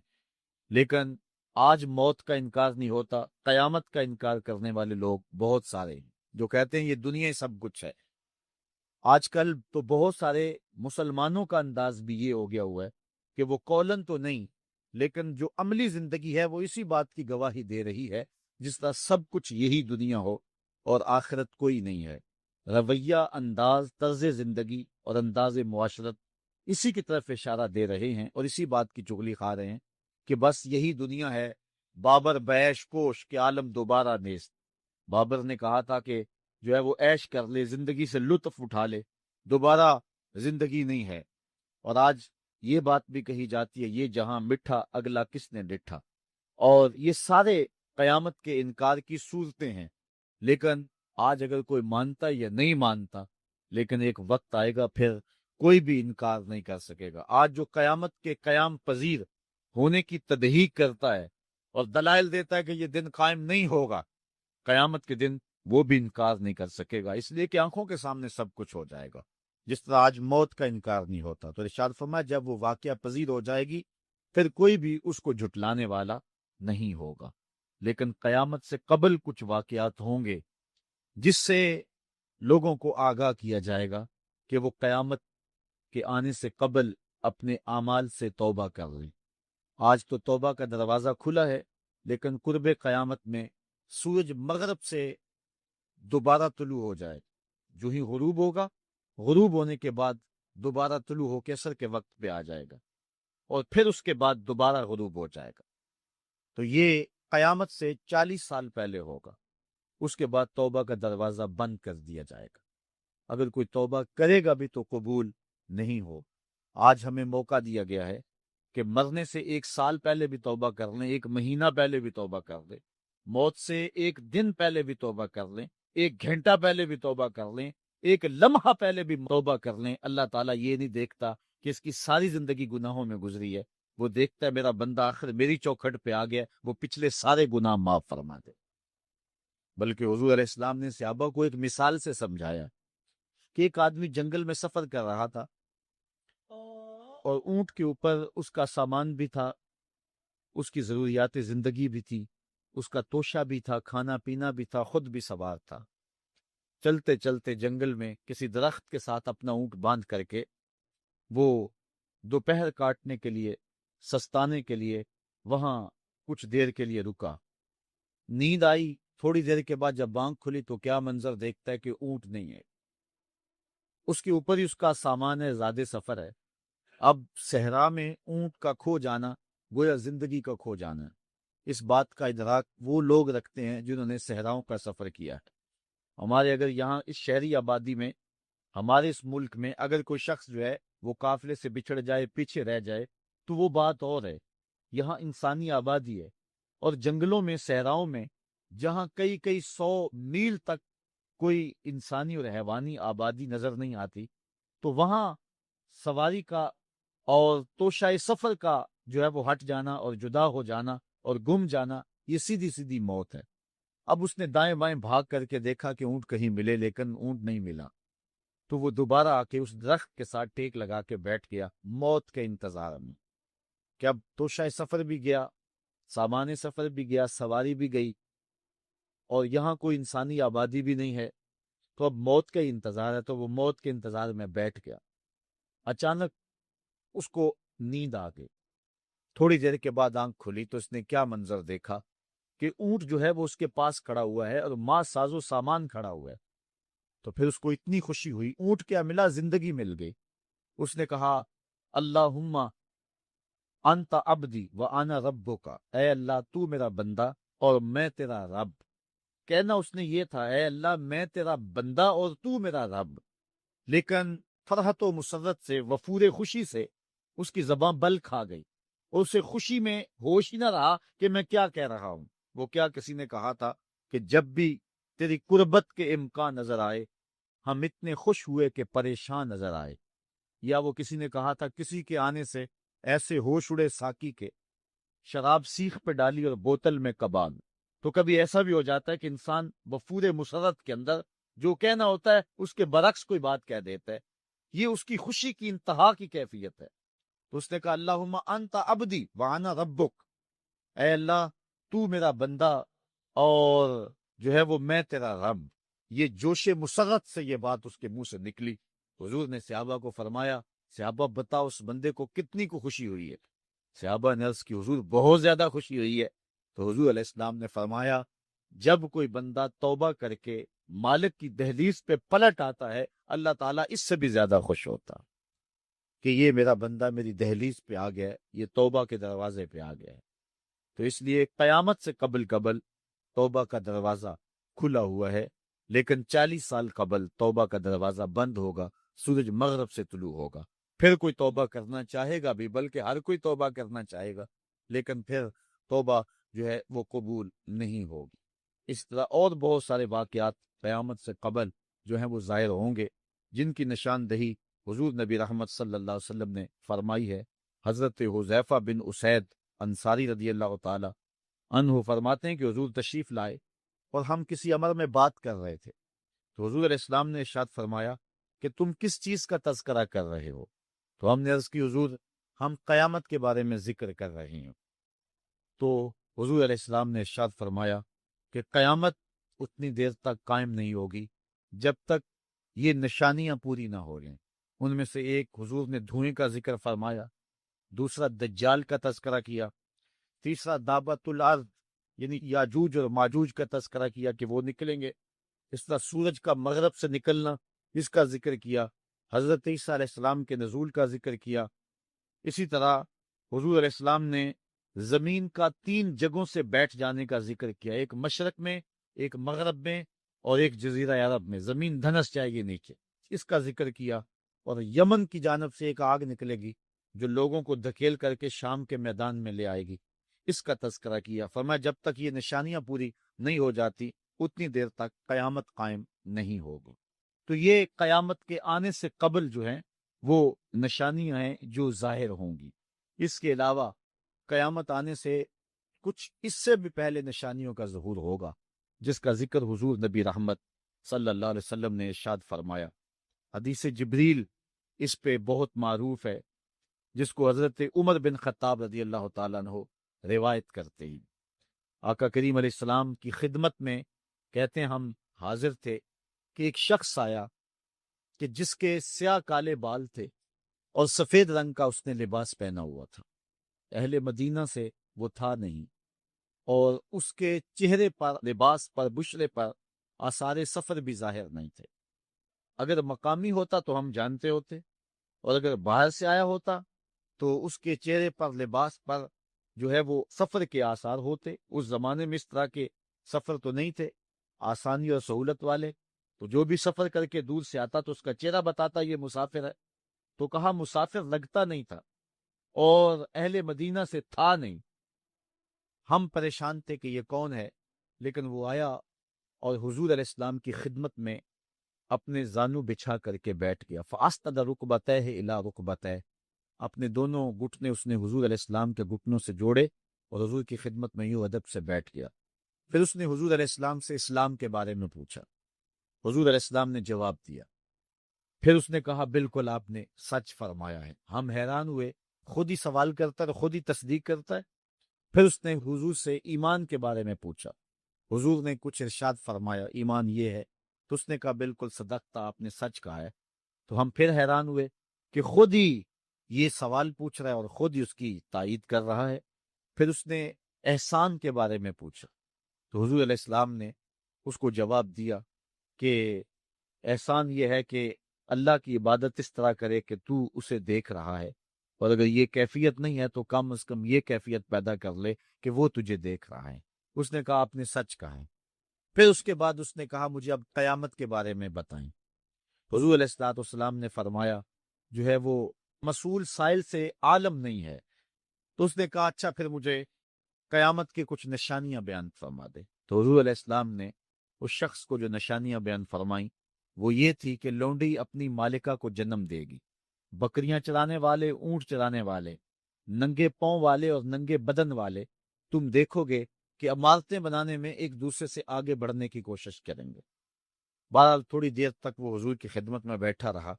لیکن آج موت کا انکار نہیں ہوتا، قیامت کا انکار کرنے والے لوگ بہت سارے ہیں جو کہتے ہیں یہ دنیا سب کچھ ہے۔ آج کل تو بہت سارے مسلمانوں کا انداز بھی یہ ہو گیا ہوا ہے کہ وہ قولن تو نہیں لیکن جو عملی زندگی ہے وہ اسی بات کی گواہی دے رہی ہے جس طرح سب کچھ یہی دنیا ہو اور آخرت کوئی نہیں ہے۔ رویہ، انداز، طرز زندگی اور انداز معاشرت اسی کی طرف اشارہ دے رہے ہیں اور اسی بات کی چغلی کھا رہے ہیں کہ بس یہی دنیا ہے، بابر بیش کوش کے عالم دوبارہ نیست۔ بابر نے کہا تھا کہ جو ہے وہ عیش کر لے، زندگی سے لطف اٹھا لے، دوبارہ زندگی نہیں ہے۔ اور آج یہ بات بھی کہی جاتی ہے یہ جہاں مٹھا اگلا کس نے ڈٹھا، اور یہ سارے قیامت کے انکار کی صورتیں ہیں۔ لیکن آج اگر کوئی مانتا یا نہیں مانتا، لیکن ایک وقت آئے گا پھر کوئی بھی انکار نہیں کر سکے گا۔ آج جو قیامت کے قیام پذیر ہونے کی تدہیق کرتا ہے اور دلائل دیتا ہے کہ یہ دن قائم نہیں ہوگا، قیامت کے دن وہ بھی انکار نہیں کر سکے گا، اس لیے کہ آنکھوں کے سامنے سب کچھ ہو جائے گا، جس طرح آج موت کا انکار نہیں ہوتا۔ تو ارشاد فرمایا جب وہ واقعہ پذیر ہو جائے گی پھر کوئی بھی اس کو جھٹلانے والا نہیں ہوگا۔ لیکن قیامت سے قبل کچھ واقعات ہوں گے جس سے لوگوں کو آگاہ کیا جائے گا کہ وہ قیامت کے آنے سے قبل اپنے اعمال سے توبہ کر لیں۔ آج تو توبہ کا دروازہ کھلا ہے، لیکن قرب قیامت میں سورج مغرب سے دوبارہ طلوع ہو جائے، جو ہی غروب ہوگا، غروب ہونے کے بعد دوبارہ طلوع ہو کے عصر کے وقت پہ آ جائے گا اور پھر اس کے بعد دوبارہ غروب ہو جائے گا۔ تو یہ قیامت سے 40 سال پہلے ہوگا، اس کے بعد توبہ کا دروازہ بند کر دیا جائے گا۔ اگر کوئی توبہ کرے گا بھی تو قبول نہیں ہو۔ آج ہمیں موقع دیا گیا ہے کہ مرنے سے 1 سال پہلے بھی توبہ کر لیں، 1 مہینہ پہلے بھی توبہ کر لیں، موت سے 1 دن پہلے بھی توبہ کر لیں، 1 گھنٹہ پہلے بھی توبہ کر لیں، 1 لمحہ پہلے بھی توبہ کر لیں۔ اللہ تعالیٰ یہ نہیں دیکھتا کہ اس کی ساری زندگی گناہوں میں گزری ہے، وہ دیکھتا ہے میرا بندہ آخر میری چوکھٹ پہ آ گیا، وہ پچھلے سارے گناہ معاف فرما دے۔ بلکہ حضور علیہ السلام نے صحابہ کو ایک مثال سے سمجھایا کہ ایک آدمی جنگل میں سفر کر رہا تھا اور اونٹ کے اوپر اس کا سامان بھی تھا، اس کی ضروریات زندگی بھی تھی، اس کا توشہ بھی تھا، کھانا پینا بھی تھا، خود بھی سوار تھا۔ چلتے چلتے جنگل میں کسی درخت کے ساتھ اپنا اونٹ باندھ کر کے وہ دوپہر کاٹنے کے لیے، سستانے کے لیے وہاں کچھ دیر کے لیے رکا۔ نیند آئی، تھوڑی دیر کے بعد جب آنکھ کھلی تو کیا منظر دیکھتا ہے کہ اونٹ نہیں ہے، اس کے اوپر ہی اس کا سامان ہے، زیادہ سفر ہے۔ اب صحرا میں اونٹ کا کھو جانا گویا زندگی کا کھو جانا ہے۔ اس بات کا ادراک وہ لوگ رکھتے ہیں جنہوں نے صحراؤں کا سفر کیا ہے۔ ہمارے اگر یہاں اس شہری آبادی میں، ہمارے اس ملک میں اگر کوئی شخص جو ہے وہ قافلے سے بچھڑ جائے، پیچھے رہ جائے تو وہ بات اور ہے۔ یہاں انسانی آبادی ہے اور جنگلوں میں، صحراؤں میں جہاں کئی کئی 100 میل تک کوئی انسانی اور حیوانی آبادی نظر نہیں آتی، تو وہاں سواری کا اور توشہ سفر کا جو ہے وہ ہٹ جانا اور جدا ہو جانا اور گم جانا، یہ سیدھی سیدھی موت ہے۔ اب اس نے دائیں بائیں بھاگ کر کے دیکھا کہ اونٹ کہیں ملے، لیکن اونٹ نہیں ملا، تو وہ دوبارہ آ کے اس درخت کے ساتھ ٹیک لگا کے بیٹھ گیا موت کے انتظار میں کہ اب توشہ سفر بھی گیا، سامان سفر بھی گیا، سواری بھی گئی، اور یہاں کوئی انسانی آبادی بھی نہیں ہے، تو اب موت کا ہی انتظار ہے۔ تو وہ موت کے انتظار میں بیٹھ گیا۔ اچانک اس کو نیند آ گئی، تھوڑی دیر کے بعد آنکھ کھلی تو اس نے کیا منظر دیکھا کہ اونٹ جو ہے وہ اس کے پاس کھڑا ہوا ہے اور ماں ساز و سامان کھڑا ہوا ہے. تو پھر اس کو اتنی خوشی ہوئی، اونٹ کیا ملا، زندگی مل گئی. اس نے کہا اللہم انت عبدی و انا ربک، اے اللہ تو میرا بندہ اور میں تیرا رب. کہنا اس نے یہ تھا اے اللہ میں تیرا بندہ اور تو میرا رب، لیکن فرحت و مسرت سے، وفور خوشی سے اس کی زبان بل کھا گئی اور اسے خوشی میں ہوش ہی نہ رہا کہ میں کیا کہہ رہا ہوں. وہ کیا کسی نے کہا تھا کہ جب بھی تیری قربت کے امکان نظر آئے ہم اتنے خوش ہوئے کہ پریشان نظر آئے. یا وہ کسی نے کہا تھا کسی کے آنے سے ایسے ہوش اڑے ساکی کے، شراب سیخ پہ ڈالی اور بوتل میں کباب. تو کبھی ایسا بھی ہو جاتا ہے کہ انسان وفور مسرت کے اندر جو کہنا ہوتا ہے اس کے برعکس کوئی بات کہہ دیتا ہے. یہ اس کی خوشی کی انتہا کی کیفیت ہے. تو اس نے کہا اللہم انت عبدی وانا ربک، اے اللہ تو میرا بندہ اور جو ہے وہ میں تیرا رب. یہ جوش مسرت سے یہ بات اس کے منہ سے نکلی. حضور نے صحابہ کو فرمایا صحابہ بتاؤ اس بندے کو کتنی کو خوشی ہوئی ہے. صحابہ نے عرض کی حضور بہت زیادہ خوشی ہوئی ہے. تو حضور علیہ السلام نے فرمایا جب کوئی بندہ توبہ کر کے مالک کی دہلیز پہ پلٹ آتا ہے اللہ تعالیٰ اس سے بھی زیادہ خوش ہوتا کہ یہ میرا بندہ میری دہلیز پہ آ گیا ہے، یہ توبہ کے دروازے پہ آ گیا ہے. تو اس لیے قیامت سے قبل توبہ کا دروازہ کھلا ہوا ہے، لیکن 40 سال قبل توبہ کا دروازہ بند ہوگا، سورج مغرب سے طلوع ہوگا. پھر کوئی توبہ کرنا چاہے گا بھی، بلکہ ہر کوئی توبہ کرنا چاہے گا، لیکن پھر توبہ جو ہے وہ قبول نہیں ہوگی. اس طرح اور بہت سارے واقعات قیامت سے قبل جو ہیں وہ ظاہر ہوں گے، جن کی نشاندہی حضور نبی رحمت صلی اللہ علیہ وسلم نے فرمائی ہے. حضرت حذیفہ بن اسید انصاری رضی اللہ تعالی عنہ فرماتے ہیں کہ حضور تشریف لائے اور ہم کسی امر میں بات کر رہے تھے. تو حضور علیہ السلام نے ارشاد فرمایا کہ تم کس چیز کا تذکرہ کر رہے ہو؟ تو ہم نے عرض کی حضور ہم قیامت کے بارے میں ذکر کر رہے ہیں. تو حضور علیہ السلام نے ارشاد فرمایا کہ قیامت اتنی دیر تک قائم نہیں ہوگی جب تک یہ نشانیاں پوری نہ ہو جائیں. ان میں سے ایک حضور نے دھوئیں کا ذکر فرمایا، دوسرا دجال کا تذکرہ کیا، تیسرا دابت الارض یعنی یاجوج اور ماجوج کا تذکرہ کیا کہ وہ نکلیں گے. اس طرح سورج کا مغرب سے نکلنا اس کا ذکر کیا، حضرت عیسیٰ علیہ السلام کے نزول کا ذکر کیا. اسی طرح حضور علیہ السلام نے زمین کا 3 جگہوں سے بیٹھ جانے کا ذکر کیا، ایک مشرق میں، ایک مغرب میں اور ایک جزیرہ عرب میں. زمین دھنس جائے گی نیچے، اس کا ذکر کیا. اور یمن کی جانب سے ایک آگ نکلے گی جو لوگوں کو دھکیل کر کے شام کے میدان میں لے آئے گی، اس کا تذکرہ کیا. فرمایا جب تک یہ نشانیاں پوری نہیں ہو جاتی اتنی دیر تک قیامت قائم نہیں ہوگی. تو یہ قیامت کے آنے سے قبل جو ہیں وہ نشانیاں ہیں جو ظاہر ہوں گی. اس کے علاوہ قیامت آنے سے کچھ اس سے بھی پہلے نشانیوں کا ظہور ہوگا، جس کا ذکر حضور نبی رحمت صلی اللہ علیہ وسلم نے ارشاد فرمایا. حدیث جبریل اس پہ بہت معروف ہے، جس کو حضرت عمر بن خطاب رضی اللہ تعالیٰ عنہ روایت کرتے ہیں. آقا کریم علیہ السلام کی خدمت میں کہتے ہیں ہم حاضر تھے کہ ایک شخص آیا کہ جس کے سیاہ کالے بال تھے اور سفید رنگ کا اس نے لباس پہنا ہوا تھا. اہل مدینہ سے وہ تھا نہیں، اور اس کے چہرے پر، لباس پر، بشرے پر آثار سفر بھی ظاہر نہیں تھے. اگر مقامی ہوتا تو ہم جانتے ہوتے، اور اگر باہر سے آیا ہوتا تو اس کے چہرے پر، لباس پر جو ہے وہ سفر کے آثار ہوتے. اس زمانے میں اس طرح کے سفر تو نہیں تھے آسانی اور سہولت والے، تو جو بھی سفر کر کے دور سے آتا تو اس کا چہرہ بتاتا یہ مسافر ہے. تو کہا مسافر لگتا نہیں تھا اور اہل مدینہ سے تھا نہیں. ہم پریشان تھے کہ یہ کون ہے، لیکن وہ آیا اور حضور علیہ السلام کی خدمت میں اپنے زانو بچھا کر کے بیٹھ گیا. فَأَسْتَدَ رُكْبَتَيْهِ إِلَىٰ رُكْبَتَيْهِ، اپنے دونوں گھٹنے اس نے حضور علیہ السلام کے گھٹنوں سے جوڑے اور حضور کی خدمت میں یوں ادب سے بیٹھ گیا. پھر اس نے حضور علیہ السلام سے اسلام کے بارے میں پوچھا. حضور علیہ السلام نے جواب دیا. پھر اس نے کہا بالکل آپ نے سچ فرمایا ہے. ہم حیران ہوئے، خود ہی سوال کرتا ہے، خود ہی تصدیق کرتا ہے. پھر اس نے حضور سے ایمان کے بارے میں پوچھا. حضور نے کچھ ارشاد فرمایا ایمان یہ ہے. تو اس نے کہا بالکل صدقتا، آپ نے سچ کہا ہے. تو ہم پھر حیران ہوئے کہ خود ہی یہ سوال پوچھ رہا ہے اور خود ہی اس کی تائید کر رہا ہے. پھر اس نے احسان کے بارے میں پوچھا. تو حضور علیہ السلام نے اس کو جواب دیا کہ احسان یہ ہے کہ اللہ کی عبادت اس طرح کرے کہ تو اسے دیکھ رہا ہے، اور اگر یہ کیفیت نہیں ہے تو کم از کم یہ کیفیت پیدا کر لے کہ وہ تجھے دیکھ رہا ہے۔ اس نے کہا آپ نے سچ کہا ہے۔ پھر اس کے بعد اس نے کہا مجھے اب قیامت کے بارے میں بتائیں۔ حضور علیہ الصلوۃ والسلام نے فرمایا جو ہے وہ مسئول سائل سے عالم نہیں ہے۔ تو اس نے کہا اچھا پھر مجھے قیامت کی کچھ نشانیاں بیان فرما دے۔ تو حضور علیہ السلام نے اس شخص کو جو نشانیاں بیان فرمائیں وہ یہ تھی کہ لونڈی اپنی مالکہ کو جنم دے گی، بکریاں چرانے والے، اونٹ چرانے والے، ننگے پاؤں والے اور ننگے بدن والے تم دیکھو گے کہ عمارتیں بنانے میں ایک دوسرے سے آگے بڑھنے کی کوشش کریں گے۔ بہرحال تھوڑی دیر تک وہ حضور کی خدمت میں بیٹھا رہا۔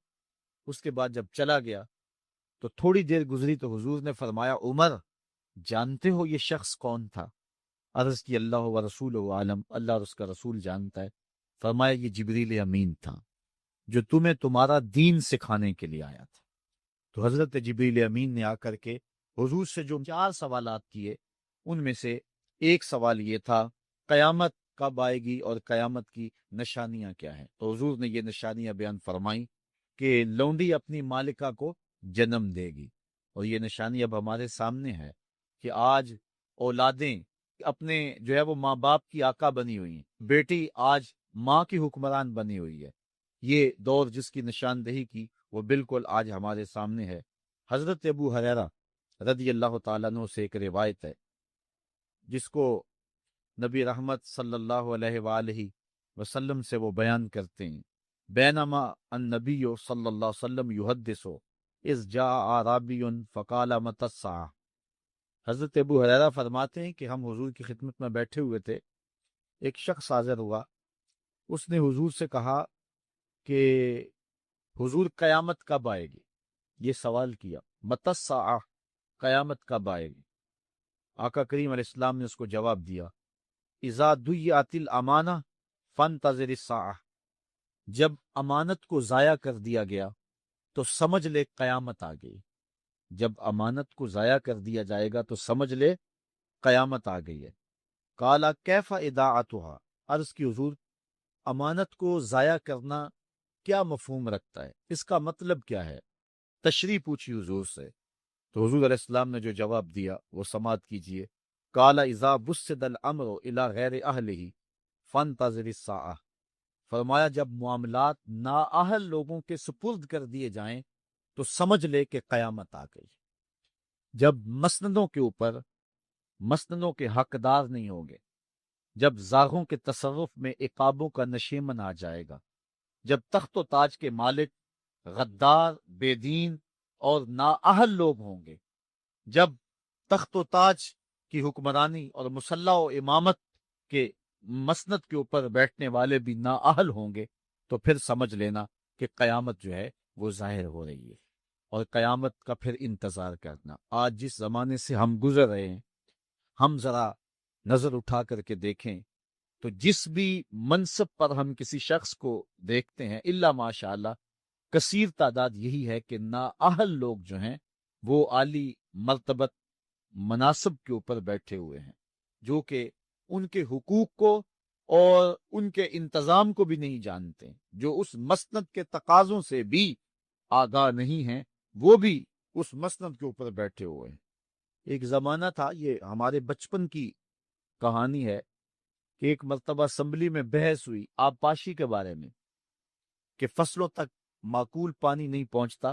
اس کے بعد جب چلا گیا تو تھوڑی دیر گزری تو حضور نے فرمایا عمر جانتے ہو یہ شخص کون تھا؟ عرض کی اللہ و رسول عالم، اللہ اور اس کا رسول جانتا ہے۔ فرمایا یہ جبریل امین تھا جو تمہیں تمہارا دین سکھانے کے لیے آیا تھا۔ تو حضرت جبریل امین نے آ کر کے حضور سے جو 4 سوالات کیے ان میں سے ایک سوال یہ تھا قیامت کب آئے گی اور قیامت کی نشانیاں کیا ہیں؟ تو حضور نے یہ نشانیاں بیان فرمائیں کہ لونڈی اپنی مالکہ کو جنم دے گی، اور یہ نشانی اب ہمارے سامنے ہے کہ آج اولادیں اپنے جو ہے وہ ماں باپ کی آقا بنی ہوئی ہیں، بیٹی آج ماں کی حکمران بنی ہوئی ہے۔ یہ دور جس کی نشاندہی کی وہ بالکل آج ہمارے سامنے ہے۔ حضرت ابو ہریرہ رضی اللہ تعالیٰ عنہ سے ایک روایت ہے جس کو نبی رحمت صلی اللہ علیہ وآلہ وسلم سے وہ بیان کرتے ہیں، بینما النبی صلی اللہ علیہ وسلم یحدث اذ جاء اعرابی فقال متی الساعہ۔ حضرت ابو ہریرہ فرماتے ہیں کہ ہم حضور کی خدمت میں بیٹھے ہوئے تھے، ایک شخص حاضر ہوا، اس نے حضور سے کہا کہ حضور قیامت کب آئے گی؟ یہ سوال کیا، متی الساعہ، قیامت کب آئے گی؟ آقا کریم علیہ السلام نے اس کو جواب دیا، اذا ضیعت الامانہ فانتظر الساعہ، جب امانت کو ضائع کر دیا گیا تو سمجھ لے قیامت آ گئی۔ جب امانت کو ضائع کر دیا جائے گا تو سمجھ لے قیامت آ گئی ہے۔ قال کیف اضاعتها، عرض کی حضور امانت کو ضائع کرنا کیا مفہوم رکھتا ہے، اس کا مطلب کیا ہے؟ تشریح پوچھی حضور سے، تو حضور علیہ السلام نے جو جواب دیا وہ سماعت کیجئے۔ قال اذا بسد الامر الى غیر اہلہ فانتظر الساعہ، فرمایا جب معاملات نااہل لوگوں کے سپرد کر دیے جائیں تو سمجھ لے کہ قیامت آ گئی۔ جب مسندوں کے اوپر مسندوں کے حقدار نہیں ہوں گے، جب زاغوں کے تصرف میں عقابوں کا نشیمن آ جائے گا، جب تخت و تاج کے مالک غدار، بے دین اور نااہل لوگ ہوں گے، جب تخت و تاج کی حکمرانی اور مسلح و امامت کے مسند کے اوپر بیٹھنے والے بھی نااہل ہوں گے، تو پھر سمجھ لینا کہ قیامت جو ہے وہ ظاہر ہو رہی ہے، اور قیامت کا پھر انتظار کرنا۔ آج جس زمانے سے ہم گزر رہے ہیں، ہم ذرا نظر اٹھا کر کے دیکھیں تو جس بھی منصب پر ہم کسی شخص کو دیکھتے ہیں الا ماشاء اللہ کثیر تعداد یہی ہے کہ نااہل لوگ جو ہیں وہ عالی مرتبت مناصب کے اوپر بیٹھے ہوئے ہیں، جو کہ ان کے حقوق کو اور ان کے انتظام کو بھی نہیں جانتے، جو اس مسند کے تقاضوں سے بھی آگاہ نہیں ہیں، وہ بھی اس مسند کے اوپر بیٹھے ہوئے ہیں۔ ایک زمانہ تھا، یہ ہمارے بچپن کی کہانی ہے، کہ ایک مرتبہ اسمبلی میں بحث ہوئی آبپاشی کے بارے میں، کہ فصلوں تک معقول پانی نہیں پہنچتا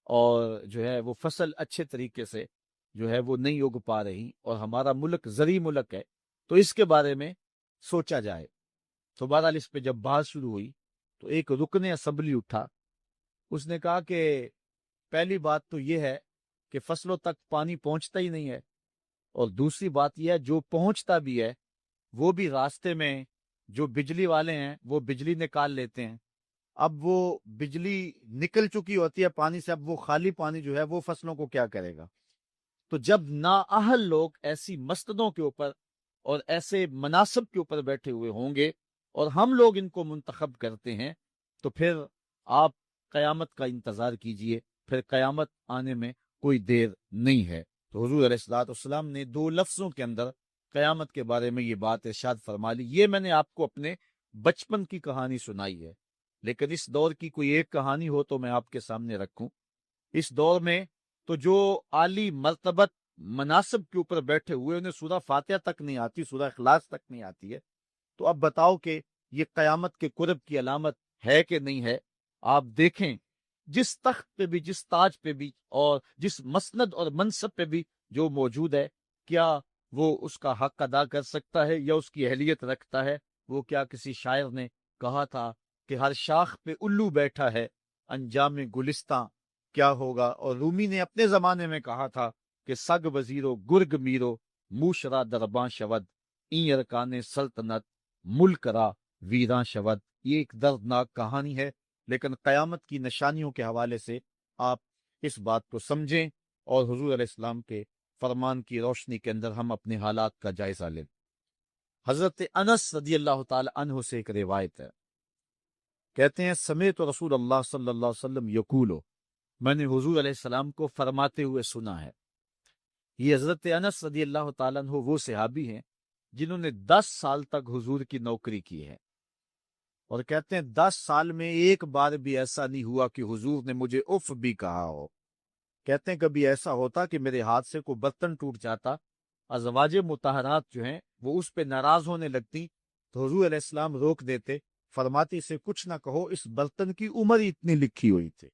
اور جو ہے وہ فصل اچھے طریقے سے جو ہے وہ نہیں اگ پا رہی، اور ہمارا ملک زرعی ملک ہے، تو اس کے بارے میں سوچا جائے۔ تو بہرحال اس پہ جب بات شروع ہوئی تو ایک رکن اسمبلی اٹھا، اس نے کہا کہ پہلی بات تو یہ ہے کہ فصلوں تک پانی پہنچتا ہی نہیں ہے، اور دوسری بات یہ ہے جو پہنچتا بھی ہے وہ بھی راستے میں جو بجلی والے ہیں وہ بجلی نکال لیتے ہیں۔ اب وہ بجلی نکل چکی ہوتی ہے پانی سے، اب وہ خالی پانی جو ہے وہ فصلوں کو کیا کرے گا؟ تو جب نااہل لوگ ایسی مسندوں کے اوپر اور ایسے مناصب کے اوپر بیٹھے ہوئے ہوں گے اور ہم لوگ ان کو منتخب کرتے ہیں، تو پھر آپ قیامت کا انتظار کیجئے، پھر قیامت آنے میں کوئی دیر نہیں ہے۔ تو حضور علیہ الصلوۃ والسلام نے 2 لفظوں کے اندر قیامت کے بارے میں یہ بات ارشاد فرما لی. یہ میں نے آپ کو اپنے بچپن کی کہانی سنائی ہے، لیکن اس دور کی کوئی ایک کہانی ہو تو میں آپ کے سامنے رکھوں. اس دور میں تو جو عالی مرتبت مناصب کے اوپر بیٹھے ہوئے انہیں سورہ فاتحہ تک نہیں آتی، سورہ اخلاص تک نہیں آتی ہے. تو اب بتاؤ کہ یہ قیامت کے قرب کی علامت ہے کہ نہیں ہے؟ آپ دیکھیں جس تخت پہ بھی، جس تاج پہ بھی، اور جس مسند اور منصب پہ بھی جو موجود ہے، کیا وہ اس کا حق ادا کر سکتا ہے یا اس کی اہلیت رکھتا ہے؟ وہ کیا کسی شاعر نے کہا تھا کہ ہر شاخ پہ الو بیٹھا ہے، انجام گلستاں کیا ہوگا؟ اور رومی نے اپنے زمانے میں کہا تھا کہ سگ وزیرو گرگ میرو موشرا درباں شود این ارکان سلطنت ملک را ویراں شود. یہ ایک دردناک کہانی ہے، لیکن قیامت کی نشانیوں کے حوالے سے آپ اس بات کو سمجھیں اور حضور علیہ السلام کے فرمان کی روشنی کے اندر ہم اپنے حالات کا جائزہ لیں. حضرت انس رضی اللہ تعالی عنہ سے ایک روایت ہے، کہتے ہیں سمیت رسول اللہ صلی اللہ علیہ وسلم یقولو، میں نے حضور علیہ السلام کو فرماتے ہوئے سنا ہے. یہ حضرت انس رضی اللہ تعالیٰ عنہ وہ صحابی ہیں جنہوں نے 10 سال تک حضور کی نوکری کی ہے، اور کہتے ہیں 10 سال میں ایک بار بھی ایسا نہیں ہوا کہ حضور نے مجھے اف بھی کہا ہو. کہتے ہیں کبھی ایسا ہوتا کہ میرے ہاتھ سے کوئی برتن ٹوٹ جاتا، ازواج مطہرات جو ہیں وہ اس پہ ناراض ہونے لگتی، تو حضور علیہ السلام روک دیتے، فرماتی سے کچھ نہ کہو، اس برتن کی عمر اتنی لکھی ہوئی تھی،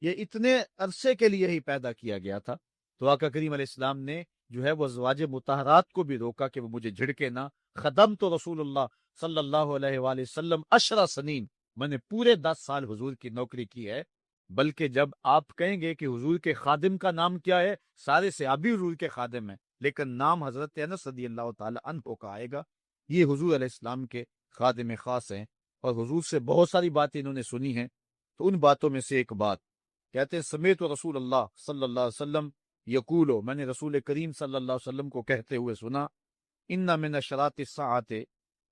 یہ اتنے عرصے کے لیے ہی پیدا کیا گیا تھا. تو آقا کریم علیہ السلام نے جو ہے وہ ازواج مطہرات کو بھی روکا کہ وہ مجھے جھڑکے نہ. خدم تو رسول اللہ صلی اللہ علیہ وآلہ وسلم 10 سنین، میں نے پورے 10 سال حضور کی نوکری کی ہے. بلکہ جب آپ کہیں گے کہ حضور کے خادم کا نام کیا ہے، سارے صحابی حضور کے خادم ہیں، لیکن نام حضرت انس رضی اللہ تعالی عنہ کا آئے گا. یہ حضور علیہ السلام کے خادم خاص ہیں اور حضور سے بہت ساری باتیں انہوں نے سنی ہیں. تو ان باتوں میں سے ایک بات کہتے ہیں سمیت رسول اللہ صلی اللہ علیہ وسلم یقولو، میں نے رسول کریم صلی اللہ علیہ وسلم کو کہتے ہوئے سنا، ان من اشراط الساعۃ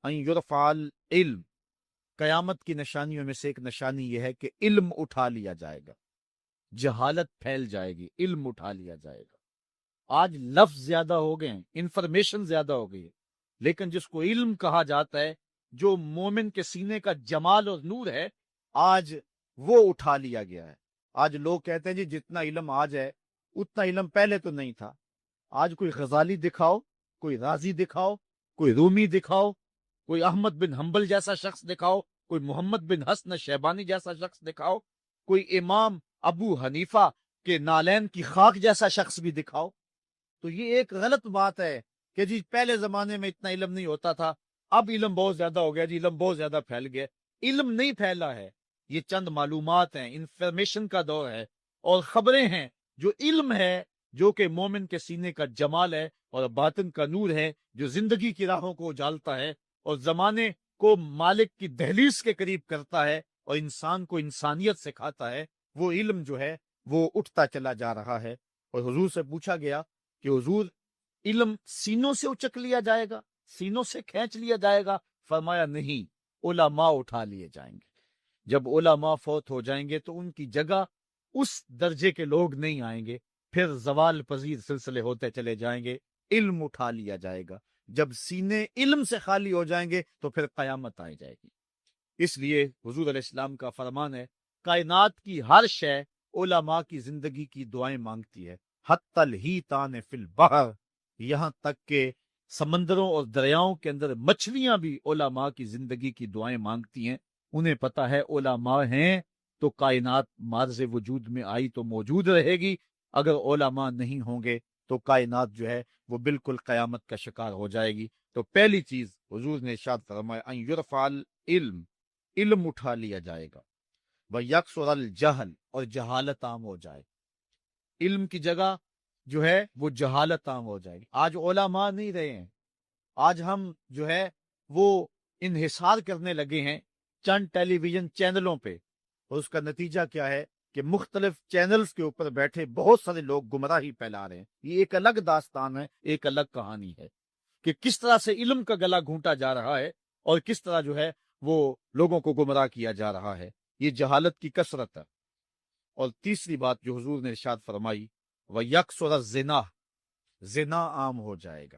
ان یرفع العلم، قیامت کی نشانیوں میں سے ایک نشانی یہ ہے کہ علم اٹھا لیا جائے گا، جہالت پھیل جائے گی، علم اٹھا لیا جائے گا. آج لفظ زیادہ ہو گئے ہیں، انفارمیشن زیادہ ہو گئی ہے، لیکن جس کو علم کہا جاتا ہے، جو مومن کے سینے کا جمال اور نور ہے، آج وہ اٹھا لیا گیا ہے. آج لوگ کہتے ہیں جی جتنا علم آج ہے اتنا علم پہلے تو نہیں تھا. آج کوئی غزالی دکھاؤ، کوئی رازی دکھاؤ، کوئی رومی دکھاؤ، کوئی احمد بن حنبل جیسا شخص دکھاؤ، کوئی محمد بن حسن شیبانی جیسا شخص دکھاؤ، کوئی امام ابو حنیفہ کے نالین کی خاک جیسا شخص بھی دکھاؤ. تو یہ ایک غلط بات ہے کہ جی پہلے زمانے میں اتنا علم نہیں ہوتا تھا، اب علم بہت زیادہ ہو گیا، جی علم بہت زیادہ پھیل گیا. علم نہیں پھیلا ہے، یہ چند معلومات ہیں، انفارمیشن کا دور ہے، اور خبریں ہیں. جو علم ہے، جو کہ مومن کے سینے کا جمال ہے اور باطن کا نور ہے، جو زندگی کی راہوں کو اجالتا ہے اور زمانے کو مالک کی دہلیز کے قریب کرتا ہے اور انسان کو انسانیت سکھاتا ہے، وہ علم جو ہے وہ اٹھتا چلا جا رہا ہے. اور حضور سے پوچھا گیا کہ حضور علم سینوں سے اچک لیا جائے گا، سینوں سے کھینچ لیا جائے گا؟ فرمایا نہیں، علماء اٹھا لیے جائیں گے. جب علماء فوت ہو جائیں گے تو ان کی جگہ اس درجے کے لوگ نہیں آئیں گے، پھر زوال پذیر سلسلے ہوتے چلے جائیں گے، علم اٹھا لیا جائے گا. جب سینے علم سے خالی ہو جائیں گے تو پھر قیامت آ جائے گی. اس لیے حضور علیہ السلام کا فرمان ہے، کائنات کی ہر شے علماء کی زندگی کی دعائیں مانگتی ہے، حتی الحیتان فی البحر، یہاں تک کہ سمندروں اور دریاؤں کے اندر مچھلیاں بھی علماء کی زندگی کی دعائیں مانگتی ہیں. انہیں پتا ہے علماء ہیں تو کائنات مارز وجود میں آئی تو موجود رہے گی، اگر علماء نہیں ہوں گے تو کائنات جو ہے وہ بالکل قیامت کا شکار ہو جائے گی. تو پہلی چیز حضور نے ارشاد فرمایا ان یرفع العلم، علم اٹھا لیا جائے گا، ویکثر الجہل، اور جہالت عام ہو جائے. علم کی جگہ جو ہے وہ جہالت عام ہو جائے گی. آج علماء نہیں رہے ہیں، آج ہم جو ہے وہ انحصار کرنے لگے ہیں چند ٹیلی ویژن چینلوں پہ، اور اس کا نتیجہ کیا ہے کہ مختلف چینلز کے اوپر بیٹھے بہت سارے لوگ گمراہی پھیلا رہے ہیں. یہ ایک الگ داستان ہے، ایک الگ کہانی ہے کہ کس طرح سے علم کا گلا گھونٹا جا رہا ہے اور کس طرح جو ہے وہ لوگوں کو گمراہ کیا جا رہا ہے. یہ جہالت کی کثرت ہے. اور تیسری بات جو حضور نے ارشاد فرمائی، وَيَكْثُرَ الزِّنَا، زنا عام ہو جائے گا.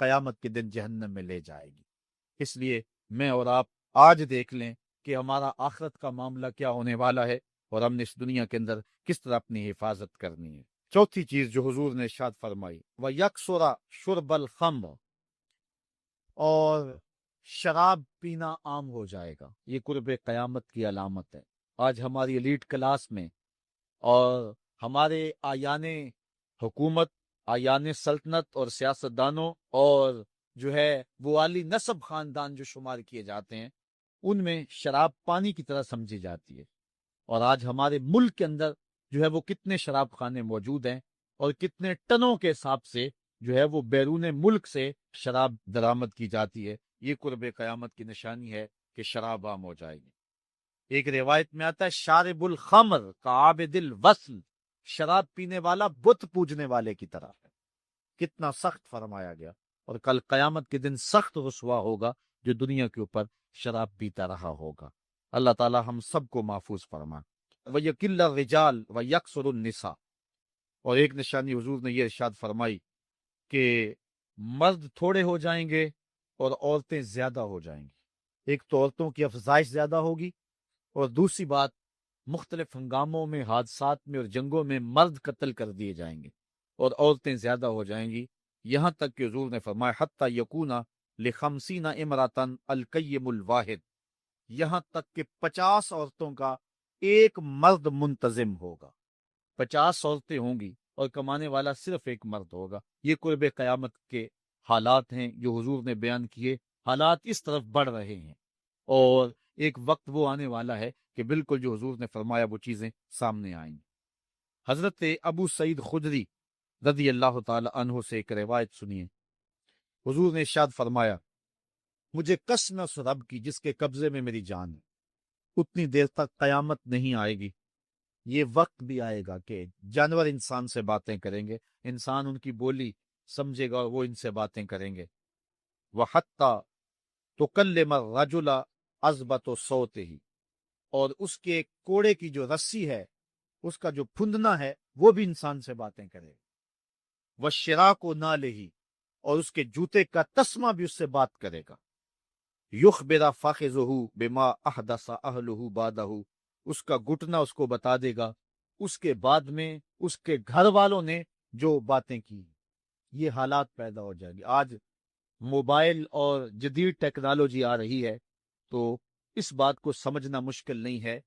قیامت کے دن جہنم میں لے جائے گی۔ اس لیے میں اور آپ آج دیکھ لیں کہ ہمارا آخرت کا معاملہ کیا ہونے والا ہے اور ہم نے اس دنیا کے اندر کس طرح اپنی حفاظت کرنی ہے۔ چوتھی چیز جو حضور نے ارشاد فرمائی، وَيَكْثُرَ شُرْبَ الْخَمْرِ، اور شراب پینا عام ہو جائے گا۔ یہ قرب قیامت کی علامت ہے۔ آج ہماری ایلیٹ کلاس میں اور ہمارے آیان حکومت، آیان سلطنت اور سیاستدانوں اور جو ہے وہ عالی نسب خاندان جو شمار کیے جاتے ہیں، ان میں شراب پانی کی طرح سمجھی جاتی ہے۔ اور آج ہمارے ملک کے اندر جو ہے وہ کتنے شراب خانے موجود ہیں اور کتنے ٹنوں کے حساب سے جو ہے وہ بیرون ملک سے شراب درآمد کی جاتی ہے۔ یہ قرب قیامت کی نشانی ہے کہ شراب عام ہو جائے گی۔ ایک روایت میں آتا ہے شارب الخمر کعابد الوصل، شراب پینے والا بت پوجنے والے کی طرح ہے۔ کتنا سخت فرمایا گیا، اور کل قیامت کے دن سخت رسوا ہوگا جو دنیا کے اوپر شراب پیتا رہا ہوگا۔ اللہ تعالی ہم سب کو محفوظ فرمائے۔ وَيَقِلَّ الرِّجَالُ وَيَكْثُرُ النِّسَاءُ، اور ایک نشانی حضور نے یہ ارشاد فرمائی کہ مرد تھوڑے ہو جائیں گے اور عورتیں زیادہ ہو جائیں گی۔ ایک تو عورتوں کی افزائش زیادہ ہوگی، اور دوسری بات مختلف ہنگاموں میں، حادثات میں اور جنگوں میں مرد قتل کر دیے جائیں گے اور عورتیں زیادہ ہو جائیں گی، یہاں تک کہ حضور نے فرمایا حتی یکون لخمسین امراتن القیم الواحد، یہاں تک کہ 50 عورتوں کا ایک مرد منتظم ہوگا۔ 50 عورتیں ہوں گی اور کمانے والا صرف ایک مرد ہوگا۔ یہ قرب قیامت کے حالات ہیں جو حضور نے بیان کیے۔ حالات اس طرف بڑھ رہے ہیں اور ایک وقت وہ آنے والا ہے کہ بالکل جو حضور نے فرمایا وہ چیزیں سامنے آئیں گی۔ حضرت ابو سعید خدری رضی اللہ تعالی عنہ سے ایک روایت سنیے۔ حضور نے ارشاد فرمایا، مجھے قسم اس رب کی جس کے قبضے میں میری جان ہے، اتنی دیر تک قیامت نہیں آئے گی، یہ وقت بھی آئے گا کہ جانور انسان سے باتیں کریں گے، انسان ان کی بولی سمجھے گا اور وہ ان سے باتیں کریں گے۔ وَحَتَّى تُكَلِّمَ الرَّجُلَ عَزْبَةُ صَوْتِهِ، اور اس کے کوڑے کی جو رسی ہے، اس کا جو پھندنا ہے، وہ بھی انسان سے باتیں کرے گا۔ وَالشِّرَاكُ نَالِهِ، اور اس کے جوتے کا تسمہ بھی اس سے بات کرے گا۔ يُخْبِرَ فَخِذُهُ بِمَا أَحْدَثَ أَهْلُهُ بَعْدَهُ، اس کا گھٹنا اس کو بتا دے گا اس کے بعد میں اس کے گھر والوں نے جو باتیں کی۔ یہ حالات پیدا ہو جائیں گے۔ آج موبائل اور جدید ٹیکنالوجی آ رہی ہے تو اس بات کو سمجھنا مشکل نہیں ہے۔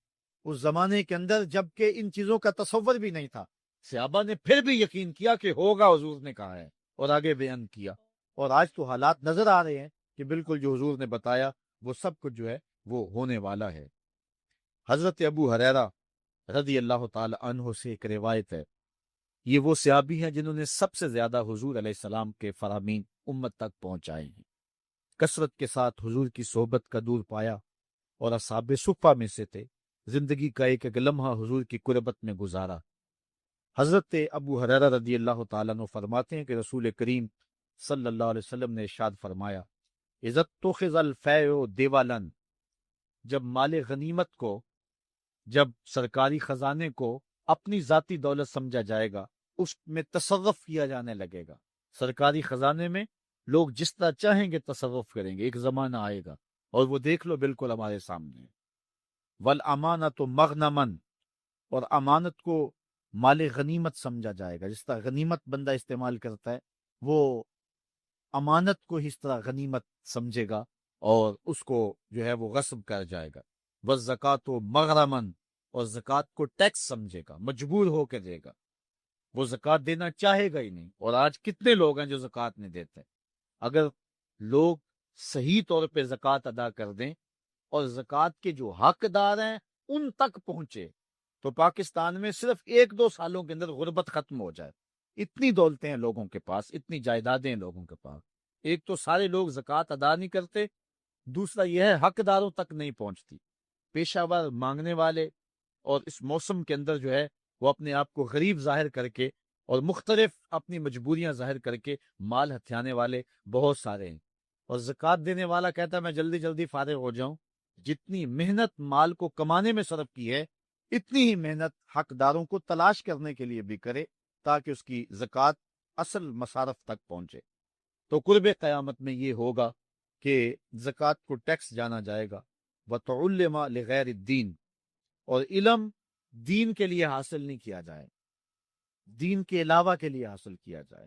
اس زمانے کے اندر جب کہ ان چیزوں کا تصور بھی نہیں تھا، صحابہ نے پھر بھی یقین کیا کہ ہوگا، حضور نے کہا ہے، اور آگے بیان کیا۔ اور آج تو حالات نظر آ رہے ہیں کہ بالکل جو حضور نے بتایا وہ سب کچھ جو ہے وہ ہونے والا ہے۔ حضرت ابو ہریرہ رضی اللہ تعالی عنہ سے ایک روایت ہے، یہ وہ صحابی ہیں جنہوں نے سب سے زیادہ حضور علیہ السلام کے فرامین امت تک پہنچائے ہیں، کثرت کے ساتھ حضور کی صحبت کا دور پایا اور اصحاب صفہ میں سے تھے، زندگی کا ایک ایک لمحہ حضور کی قربت میں گزارا۔ حضرت ابو ہریرہ رضی اللہ تعالیٰ عنہ فرماتے ہیں کہ رسول کریم صلی اللہ علیہ وسلم نے ارشاد فرمایا، اذا اتخذ الفیء دیوالا، جب مال غنیمت کو، جب سرکاری خزانے کو اپنی ذاتی دولت سمجھا جائے گا، اس میں تصرف کیا جانے لگے گا۔ سرکاری خزانے میں لوگ جس طرح چاہیں گے تصرف کریں گے، ایک زمانہ آئے گا اور وہ دیکھ لو بالکل ہمارے سامنے۔ والامانۃ مغنما، اور امانت کو مال غنیمت سمجھا جائے گا، جس طرح غنیمت بندہ استعمال کرتا ہے وہ امانت کو اس طرح غنیمت سمجھے گا اور اس کو جو ہے وہ غصب کر جائے گا۔ والزکوٰۃ مغرما، اور زکوٰۃ کو ٹیکس سمجھے گا، مجبور ہو کے دے گا، وہ زکوٰۃ دینا چاہے گا ہی نہیں۔ اور آج کتنے لوگ ہیں جو زکوٰۃ نہیں دیتے؟ اگر لوگ صحیح طور پہ زکوٰۃ ادا کر دیں اور زکوٰۃ کے جو حقدار ہیں ان تک پہنچے تو پاکستان میں صرف 1-2 سالوں کے اندر غربت ختم ہو جائے۔ اتنی دولتیں ہیں لوگوں کے پاس، اتنی جائیدادیں ہیں لوگوں کے پاس۔ ایک تو سارے لوگ زکوٰۃ ادا نہیں کرتے، دوسرا یہ ہے حقداروں تک نہیں پہنچتی۔ پیشہ ور مانگنے والے اور اس موسم کے اندر جو ہے وہ اپنے آپ کو غریب ظاہر کر کے اور مختلف اپنی مجبوریاں ظاہر کر کے مال ہتھیانے والے بہت سارے ہیں، اور زکوٰۃ دینے والا کہتا ہے میں جلدی جلدی فارغ ہو جاؤں۔ جتنی محنت مال کو کمانے میں صرف کی ہے، اتنی ہی محنت حقداروں کو تلاش کرنے کے لیے بھی کرے تاکہ اس کی زکوٰۃ اصل مصارف تک پہنچے۔ تو قرب قیامت میں یہ ہوگا کہ زکوٰۃ کو ٹیکس جانا جائے گا، وَتُعُلِّمَ لِغَيْرِ الدِّينِ، اور علم دین کے لیے حاصل نہیں کیا جائے، دین کے علاوہ کے لیے حاصل کیا جائے۔